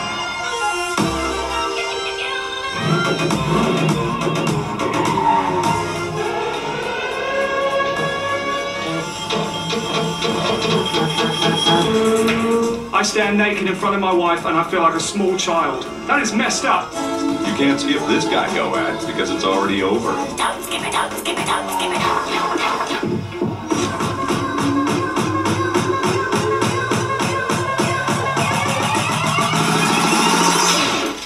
I stand naked in front of my wife and I feel like a small child. That is messed up. You can't skip this guy go ads because it's already over. Don't skip it, don't skip it, don't skip it.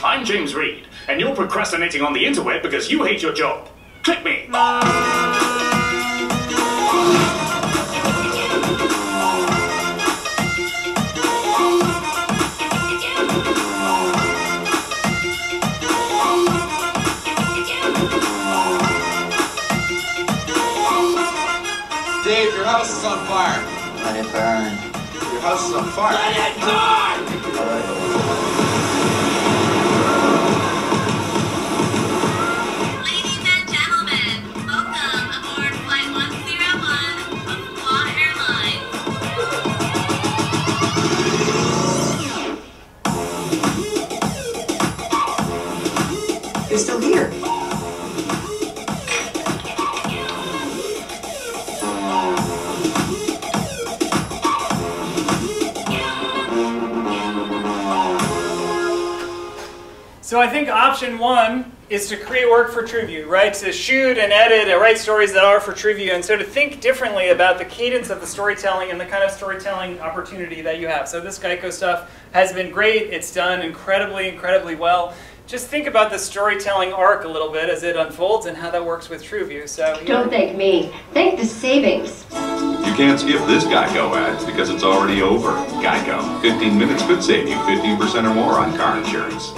I'm James Reed, and you're procrastinating on the interweb because you hate your job. Click me. fire. Let it burn. Your house is on fire. Let it burn! Ladies and gentlemen, welcome aboard Flight 101 of Flaw Airlines. They're still here. So I think option one is to create work for TrueView, right? To shoot and edit and write stories that are for TrueView, and so to think differently about the cadence of the storytelling and the kind of storytelling opportunity that you have. So this Geico stuff has been great. It's done incredibly, incredibly well. Just think about the storytelling arc a little bit as it unfolds and how that works with TrueView. So Don't thank me. Thank the savings. You can't skip this Geico ad because it's already over. Geico, 15 minutes could save you 15% or more on car insurance.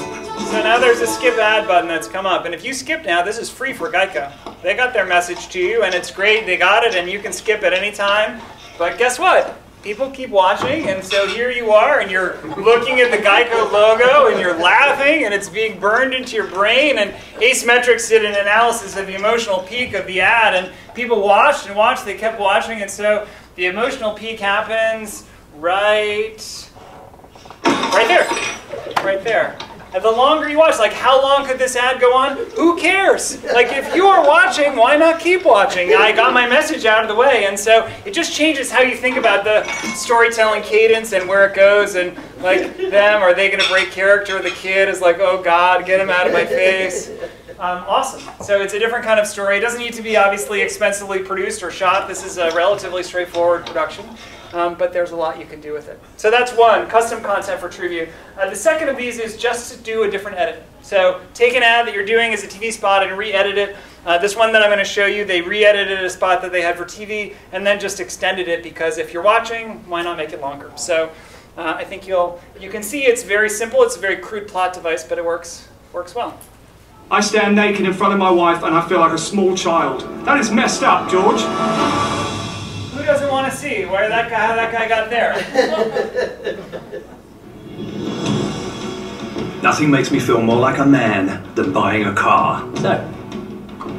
So now there's a skip ad button that's come up, and if you skip now, this is free for Geico. They got their message to you, and it's great. They got it, and you can skip at any time. But guess what? People keep watching, and so here you are, and you're looking at the Geico logo, and you're laughing, and it's being burned into your brain. And Ace Metrics did an analysis of the emotional peak of the ad, and people watched and watched. They kept watching, and so the emotional peak happens right there, right there. And the longer you watch, like how long could this ad go on? Who cares? Like if you are watching, why not keep watching? I got my message out of the way, and so it just changes how you think about the storytelling cadence and where it goes, and like them, are they going to break character? The kid is like, oh God, get him out of my face. Awesome. So it's a different kind of story. It doesn't need to be obviously expensively produced or shot. This is a relatively straightforward production. But there's a lot you can do with it. So that's one, custom content for TrueView. The second of these is just to do a different edit. So take an ad that you're doing as a TV spot and re-edit it. This one that I'm going to show you, they re-edited a spot that they had for TV and then just extended it because if you're watching, why not make it longer? So I think you can see it's very simple. It's a very crude plot device, but it works well. I stand naked in front of my wife and I feel like a small child. That is messed up, George. Who doesn't want to see how that guy got there? Nothing makes me feel more like a man than buying a car. So,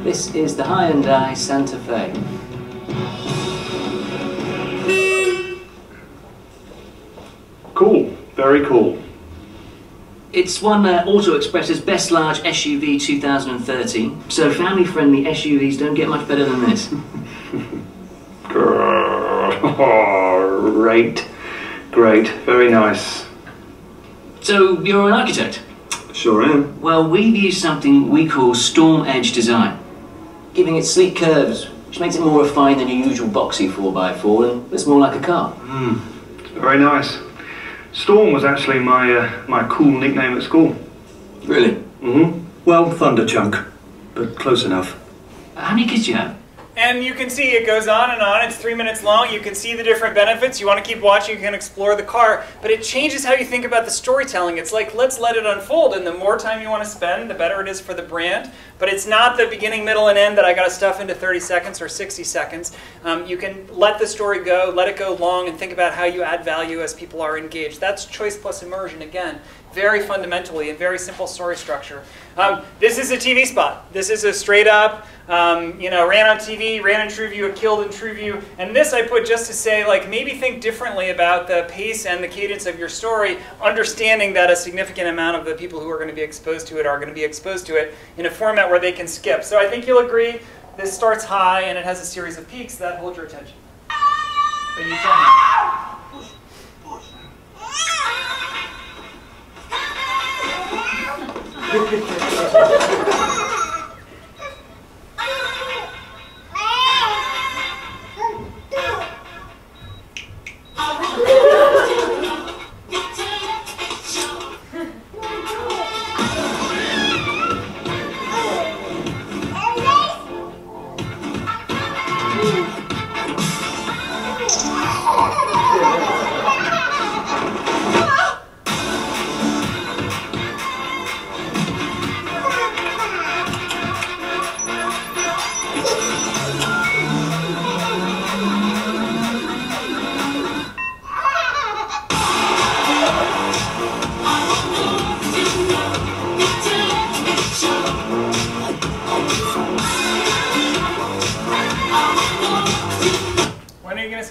this is the Hyundai Santa Fe. Cool, very cool. It's won Auto Express's Best Large SUV 2013, so family-friendly SUVs don't get much better than this. Great, great, very nice. So, you're an architect? Sure am. Well, we've used something we call Storm Edge design, giving it sleek curves, which makes it more refined than your usual boxy 4x4, and it's more like a car. Very nice. Storm was actually my cool nickname at school. Really? Mm-hmm. Well, Thunder Chunk, but close enough. How many kids do you have? And you can see it goes on and on. It's 3 minutes long. You can see the different benefits. You want to keep watching, you can explore the car. But it changes how you think about the storytelling. It's like, let's let it unfold. And the more time you want to spend, the better it is for the brand. But it's not the beginning, middle, and end that I got to stuff into 30 seconds or 60 seconds. You can let the story go, let it go long, and think about how you add value as people are engaged. That's choice plus immersion again. Very fundamentally and very simple story structure. This is a TV spot. This is a straight up, ran on TV, ran in TrueView, it killed in TrueView. And this I put just to say, like, maybe think differently about the pace and the cadence of your story, understanding that a significant amount of the people who are going to be exposed to it are going to be exposed to it in a format where they can skip. So I think you'll agree, this starts high and it has a series of peaks that hold your attention. But you tell me.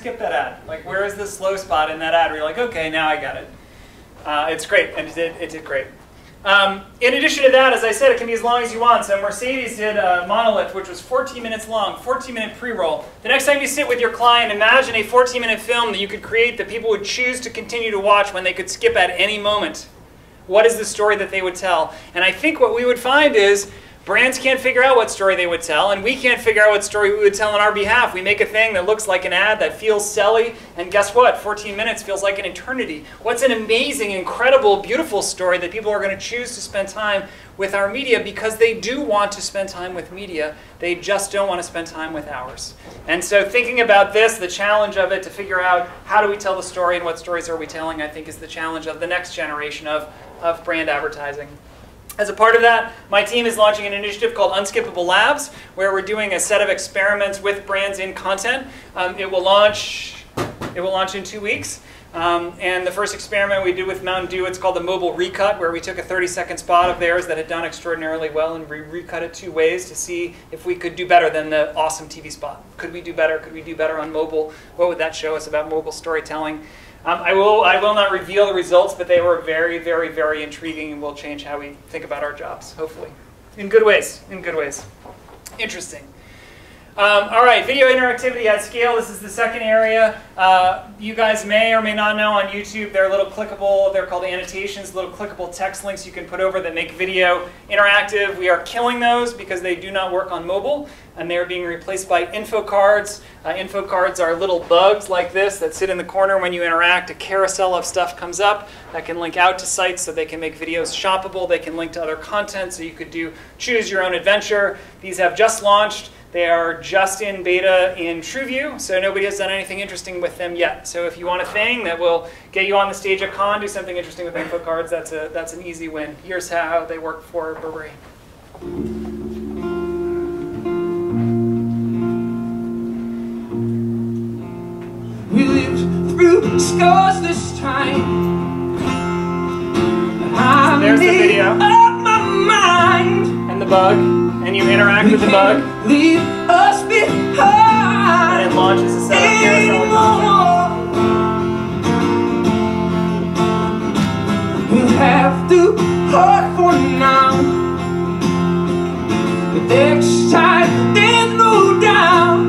skip that ad? Like, where is the slow spot in that ad where you're like, okay, now I got it. It's great, and it did great. In addition to that, as I said, it can be as long as you want. So Mercedes did a monolith, which was 14 minutes long, 14-minute pre-roll. The next time you sit with your client, imagine a 14-minute film that you could create that people would choose to continue to watch when they could skip at any moment. What is the story that they would tell? And I think what we would find is brands can't figure out what story they would tell, and we can't figure out what story we would tell on our behalf. We make a thing that looks like an ad, that feels silly, and guess what? 14 minutes feels like an eternity. What's an amazing, incredible, beautiful story that people are going to choose to spend time with our media because they do want to spend time with media. They just don't want to spend time with ours. And so thinking about this, the challenge of it to figure out how do we tell the story and what stories are we telling, I think is the challenge of the next generation of brand advertising. As a part of that, my team is launching an initiative called Unskippable Labs, where we're doing a set of experiments with brands in content. It will launch in 2 weeks. And the first experiment we did with Mountain Dew, it's called the Mobile Recut, where we took a 30-second spot of theirs that had done extraordinarily well and we recut it 2 ways to see if we could do better than the awesome TV spot. Could we do better? Could we do better on mobile? What would that show us about mobile storytelling? I will not reveal the results, but they were very, very, very intriguing and will change how we think about our jobs, hopefully. In good ways, in good ways. Interesting. All right, video interactivity at scale. This is the second area. You guys may or may not know on YouTube, they're little clickable, they're called annotations, little clickable text links you can put over that make video interactive. We are killing those because they do not work on mobile, and they're being replaced by info cards. Info cards are little bugs like this that sit in the corner when you interact. A carousel of stuff comes up that can link out to sites so they can make videos shoppable. They can link to other content so you could choose your own adventure. These have just launched. They are just in beta in TrueView, so nobody has done anything interesting with them yet. So if you want a thing that will get you on the stage at con, do something interesting with info cards, that's an easy win. Here's how they work for Burberry. We lived through scars this time. So there's the video. Up my mind. And the bug. And you interact with the bug. Leave us behind. And it launches a set of carousel content. We'll have to hurt for now. But next time there's no doubt.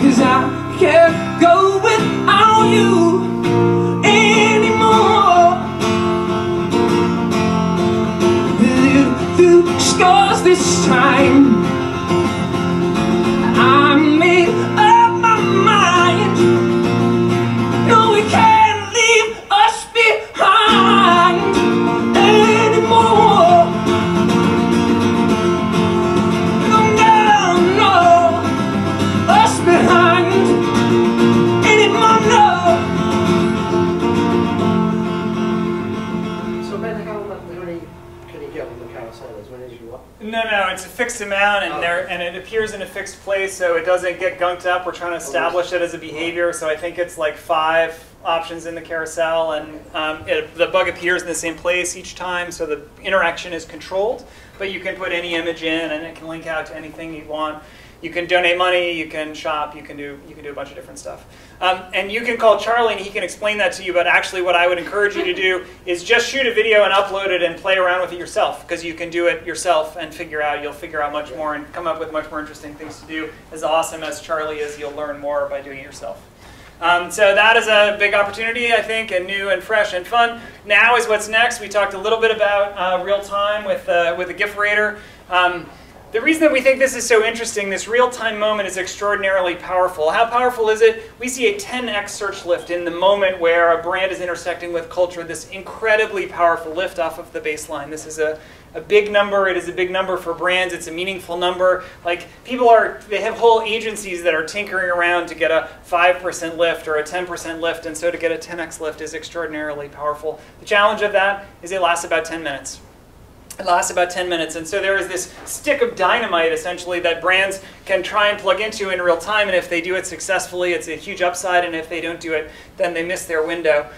'Cause I can't go without you anymore. Live through scars this time. I made up my mind. No, we can't leave us behind anymore. No, no, us behind anymore, no. So Ben, how many can you get on the carousel? As many as you want? No, it's a fixed amount, and and it appears in a fixed place, so it doesn't get gunked up. We're trying to establish it as a behavior, so I think it's like 5 options in the carousel, and the bug appears in the same place each time, so the interaction is controlled. But you can put any image in, and it can link out to anything you want. You can donate money, you can shop, you can do a bunch of different stuff. And you can call Charlie and he can explain that to you, but actually what I would encourage you to do is just shoot a video and upload it and play around with it yourself, because you can do it yourself and you'll figure out much more and come up with much more interesting things to do. As awesome as Charlie is, you'll learn more by doing it yourself. So that is a big opportunity, I think, and new and fresh and fun. Now is what's next. We talked a little bit about real time with the GIF Raider. The reason that we think this is so interesting, this real-time moment, is extraordinarily powerful. How powerful is it? We see a 10x search lift in the moment where a brand is intersecting with culture, this incredibly powerful lift off of the baseline. This is a big number. It is a big number for brands. It's a meaningful number. Like, they have whole agencies that are tinkering around to get a 5% lift or a 10% lift, and so to get a 10x lift is extraordinarily powerful. The challenge of that is it lasts about 10 minutes. It lasts about 10 minutes, and so there is this stick of dynamite, essentially, that brands can try and plug into in real time, and if they do it successfully, it's a huge upside, and if they don't do it, then they miss their window.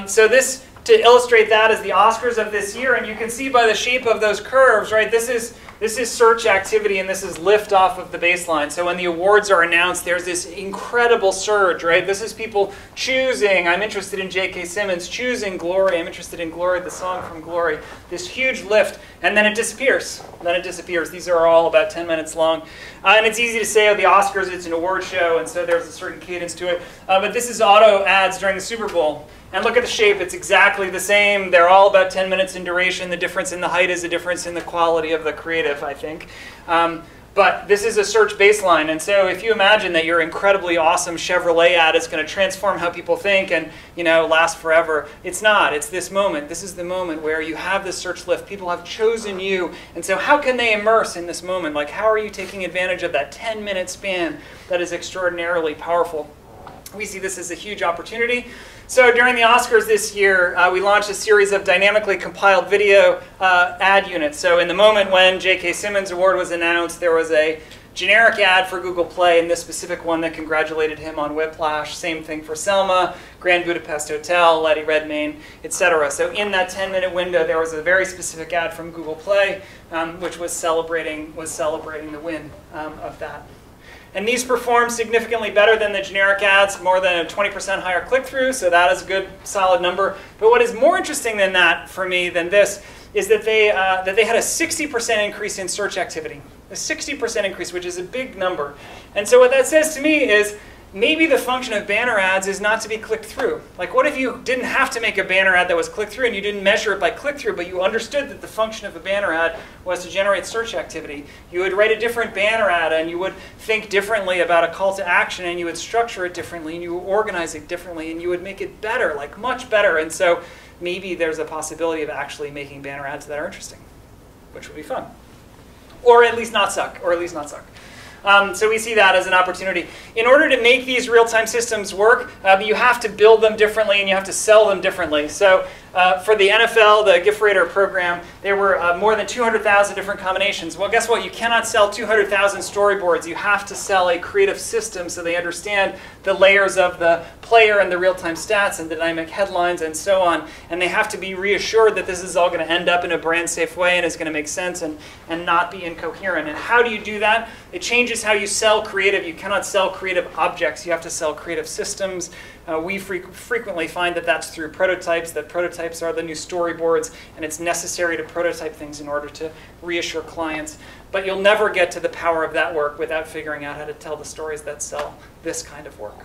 So this to illustrate that is the Oscars of this year, and you can see by the shape of those curves, right? This is search activity, and this is lift off of the baseline. So when the awards are announced, there's this incredible surge, right? This is people choosing, I'm interested in J.K. Simmons, choosing Glory, I'm interested in Glory, the song from Glory. This huge lift, and then it disappears. Then it disappears. These are all about 10 minutes long. And it's easy to say, oh, the Oscars, it's an award show, and so there's a certain cadence to it. But this is auto ads during the Super Bowl. And look at the shape, it's exactly the same. They're all about 10 minutes in duration. The difference in the height is a difference in the quality of the creative, I think. But this is a search baseline, and so if you imagine that your incredibly awesome Chevrolet ad is going to transform how people think and, you know, last forever, it's not. It's this moment. This is the moment where you have this search lift. People have chosen you, and so how can they immerse in this moment? Like, how are you taking advantage of that 10-minute span that is extraordinarily powerful? We see this as a huge opportunity. So during the Oscars this year, we launched a series of dynamically compiled video ad units. So in the moment when J.K. Simmons Award was announced, there was a generic ad for Google Play, and this specific one that congratulated him on Whiplash. Same thing for Selma, Grand Budapest Hotel, Eddie Redmayne, etc. So in that 10-minute window, there was a very specific ad from Google Play, which was celebrating the win of that. And these perform significantly better than the generic ads, more than a 20% higher click-through, so that is a good, solid number. But what is more interesting than that, for me, than this, is that they had a 60% increase in search activity. A 60% increase, which is a big number. And so what that says to me is, maybe the function of banner ads is not to be clicked through. Like, what if you didn't have to make a banner ad that was clicked through and you didn't measure it by click-through, but you understood that the function of a banner ad was to generate search activity? You would write a different banner ad, and you would think differently about a call to action, and you would structure it differently, and you would organize it differently, and you would make it better, like much better. And so maybe there's a possibility of actually making banner ads that are interesting, which would be fun. Or at least not suck, so we see that as an opportunity. In order to make these real-time systems work, you have to build them differently and you have to sell them differently. So for the NFL, the Gift Raider program, there were more than 200,000 different combinations. Well, guess what? You cannot sell 200,000 storyboards. You have to sell a creative system so they understand the layers of the player and the real-time stats and dynamic headlines and so on. And they have to be reassured that this is all going to end up in a brand-safe way and is going to make sense and not be incoherent. And how do you do that? It changes how you sell creative. You cannot sell creative objects. You have to sell creative systems. We frequently find that that's through prototypes, that prototypes are the new storyboards, and it's necessary to prototype things in order to reassure clients. But you'll never get to the power of that work without figuring out how to tell the stories that sell this kind of work.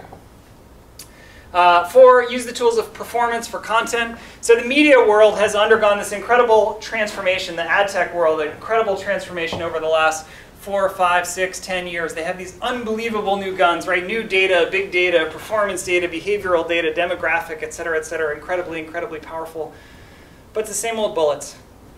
4, use the tools of performance for content. So the media world has undergone this incredible transformation, the ad tech world, an incredible transformation over the last 4, 5, 6, 10 years. They have these unbelievable new guns, right? New data, big data, performance data, behavioral data, demographic, et cetera, incredibly, incredibly powerful. But it's the same old bullets.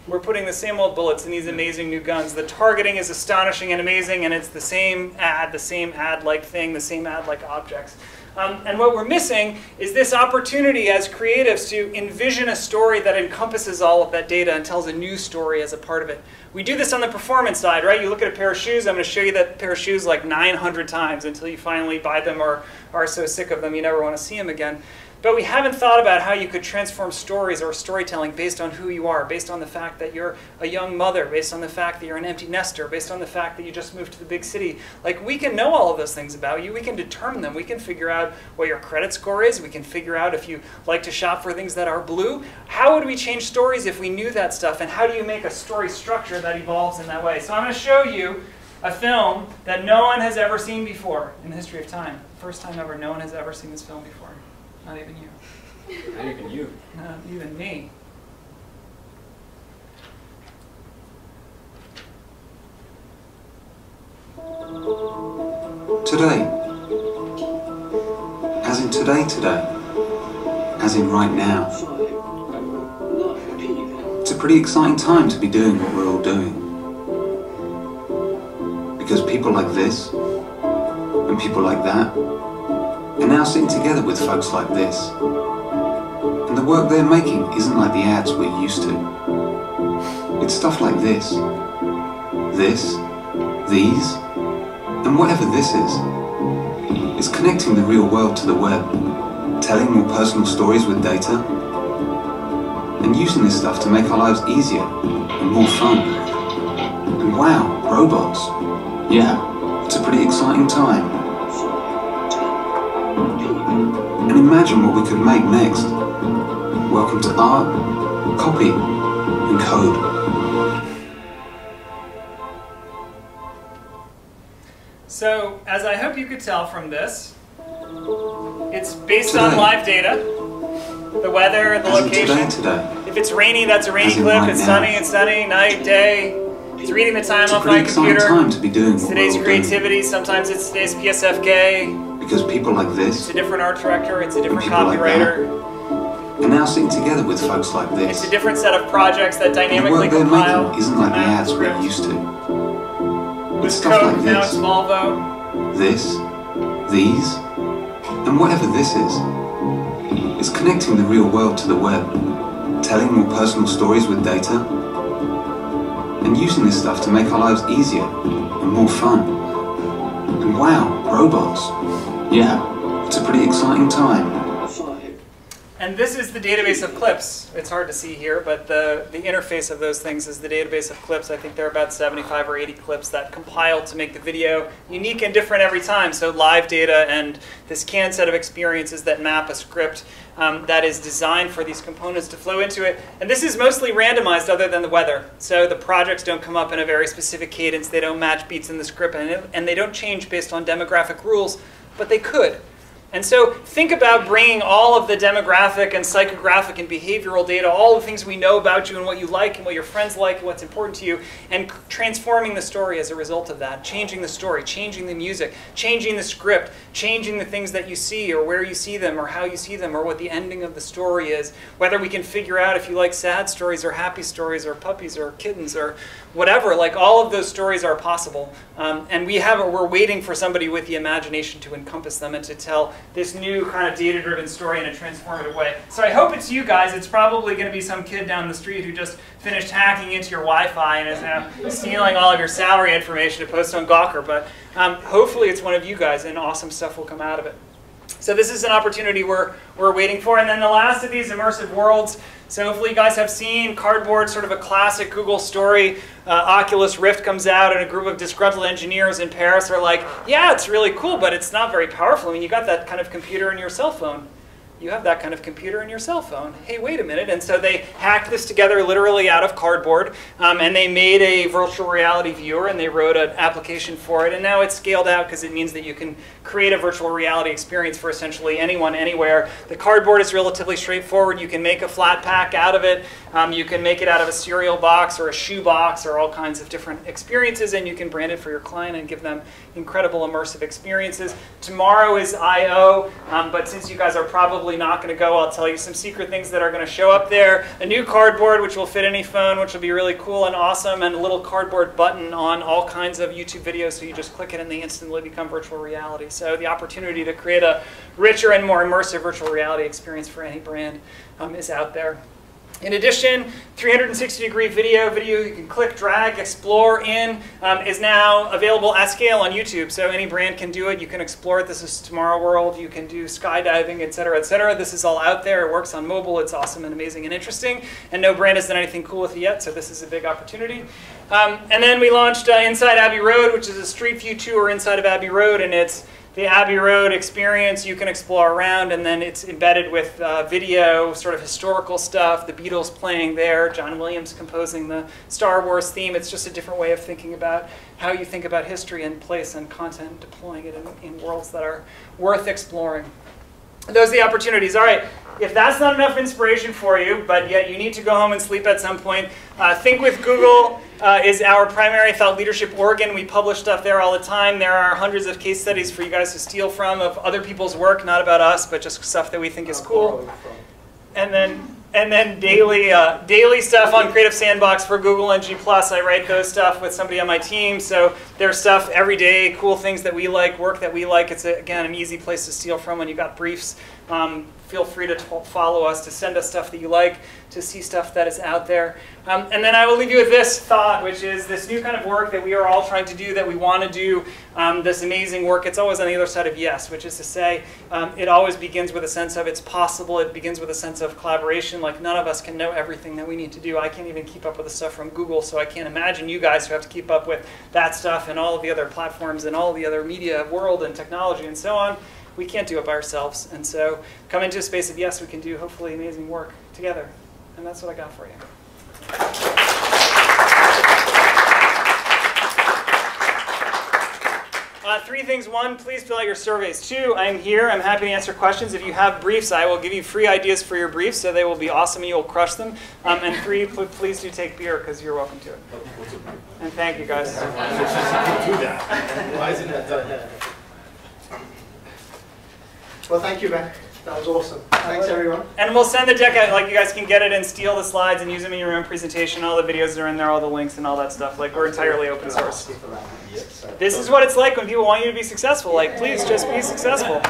We're putting the same old bullets in these amazing new guns. The targeting is astonishing and amazing, and it's the same ad-like thing, the same ad-like objects. And what we're missing is this opportunity as creatives to envision a story that encompasses all of that data and tells a new story as a part of it. We do this on the performance side, right? You look at a pair of shoes, I'm going to show you that pair of shoes like 900 times until you finally buy them or are so sick of them you never want to see them again. But we haven't thought about how you could transform stories or storytelling based on who you are, based on the fact that you're a young mother, based on the fact that you're an empty nester, based on the fact that you just moved to the big city. Like, we can know all of those things about you. We can determine them. We can figure out what your credit score is. We can figure out if you like to shop for things that are blue. How would we change stories if we knew that stuff? And how do you make a story structure that evolves in that way? So I'm going to show you a film that no one has ever seen before in the history of time. First time ever, no one has ever seen this film before. Not even you. Not even you. Not even me. Today. As in today. As in right now. It's a pretty exciting time to be doing what we're all doing. Because people like this, and people like that, are now sitting together with folks like this. And the work they're making isn't like the ads we're used to. It's stuff like this, these, and whatever this is. It's connecting the real world to the web, telling more personal stories with data, and using this stuff to make our lives easier and more fun. And wow, robots. Yeah, it's a pretty exciting time. And imagine what we could make next. Welcome to art, copy, and code. So, as I hope you could tell from this, it's based on live data, the weather, the location. If it's rainy, that's a rainy clip. It's sunny, it's sunny, night, day. It's reading the time off my computer. Time to be doing it's today's creativity. Sometimes it's today's PSFK. Because people like this, it's a different art director. It's a different copywriter. And now sitting together with folks like this. It's a different set of projects that dynamically compile. The work they're making isn't like the ads we're used to. It's stuff like now it's Volvo. This, these, and whatever this is. It's connecting the real world to the web, telling more personal stories with data, and using this stuff to make our lives easier and more fun. And wow, robots. Yeah, it's a pretty exciting time. And this is the database of clips. It's hard to see here, but the interface of those things is the database of clips. I think there are about 75 or 80 clips that compile to make the video unique and different every time. So live data and this canned set of experiences that map a script that is designed for these components to flow into it. And this is mostly randomized other than the weather. So the projects don't come up in a very specific cadence. They don't match beats in the script, and they don't change based on demographic rules, but they could. And so think about bringing all of the demographic and psychographic and behavioral data, all the things we know about you and what you like and what your friends like and what's important to you, and transforming the story as a result of that, changing the story, changing the music, changing the script, changing the things that you see or where you see them or how you see them or what the ending of the story is, whether we can figure out if you like sad stories or happy stories or puppies or kittens or whatever. Like, all of those stories are possible. And we're waiting for somebody with the imagination to encompass them and to tell this new kind of data-driven story in a transformative way. So I hope it's you guys. It's probably going to be some kid down the street who just finished hacking into your Wi-Fi and is now stealing all of your salary information to post on Gawker. But hopefully it's one of you guys, and awesome stuff will come out of it. So this is an opportunity we're waiting for. And then the last of these immersive worlds. So hopefully you guys have seen Cardboard, sort of a classic Google story. Oculus Rift comes out, and a group of disgruntled engineers in Paris are like, yeah, it's really cool, but it's not very powerful. I mean, you got that kind of computer in your cell phone. You have that kind of computer in your cell phone. Hey, wait a minute. And so they hacked this together literally out of cardboard, and they made a virtual reality viewer, and they wrote an application for it. And now it's scaled out because it means that you can create a virtual reality experience for essentially anyone, anywhere. The cardboard is relatively straightforward. You can make a flat pack out of it. You can make it out of a cereal box or a shoe box or all kinds of different experiences, and you can brand it for your client and give them incredible immersive experiences. Tomorrow is I/O, but since you guys are probably not going to go, I'll tell you some secret things that are going to show up there. A new cardboard which will fit any phone, which will be really cool and awesome, and a little cardboard button on all kinds of YouTube videos, so you just click it and they instantly become virtual reality. So the opportunity to create a richer and more immersive virtual reality experience for any brand is out there. In addition, 360-degree video you can click, drag, explore in, is now available at scale on YouTube. So any brand can do it. You can explore it. This is Tomorrow World. You can do skydiving, et cetera, et cetera. This is all out there. It works on mobile. It's awesome and amazing and interesting. And no brand has done anything cool with it yet, so this is a big opportunity. And then we launched Inside Abbey Road, which is a street view tour inside of Abbey Road, and it's the Abbey Road experience. You can explore around, and then it's embedded with video, sort of historical stuff, the Beatles playing there, John Williams composing the Star Wars theme. It's just a different way of thinking about how you think about history and place and content, and deploying it in worlds that are worth exploring. Those are the opportunities. All right, if that's not enough inspiration for you, but yet you need to go home and sleep at some point, Think with Google is our primary thought leadership organ. We publish stuff there all the time. There are hundreds of case studies for you guys to steal from of other people's work, not about us, but just stuff that we think is cool. And then daily stuff on Creative Sandbox for Google and G+. I write those stuff with somebody on my team. So there's stuff every day, cool things that we like, work that we like. It's, again, an easy place to steal from when you've got briefs feel free to follow us, to send us stuff that you like, to see stuff that is out there. And then I will leave you with this thought, which is this new kind of work that we are all trying to do, that we want to do, this amazing work. It's always on the other side of yes, which is to say it always begins with a sense of it's possible. It begins with a sense of collaboration. Like, none of us can know everything that we need to do. I can't even keep up with the stuff from Google, so I can't imagine you guys who have to keep up with that stuff and all of the other platforms and all of the other media world and technology and so on. We can't do it by ourselves. And so come into a space of yes, we can do hopefully amazing work together. And that's what I got for you. 3 things. 1, please fill out your surveys. 2, I am here. I'm happy to answer questions. If you have briefs, I will give you free ideas for your briefs, so they will be awesome and you will crush them. And 3, please do take beer, because you're welcome to it. And thank you, guys. Why isn't that done? Well, thank you, Ben. That was awesome. Thanks, everyone. And we'll send the deck out. Like, you guys can get it and steal the slides and use them in your own presentation. All the videos are in there, all the links and all that stuff. Like, we're entirely open source. This is what it's like when people want you to be successful. Like, please just be successful.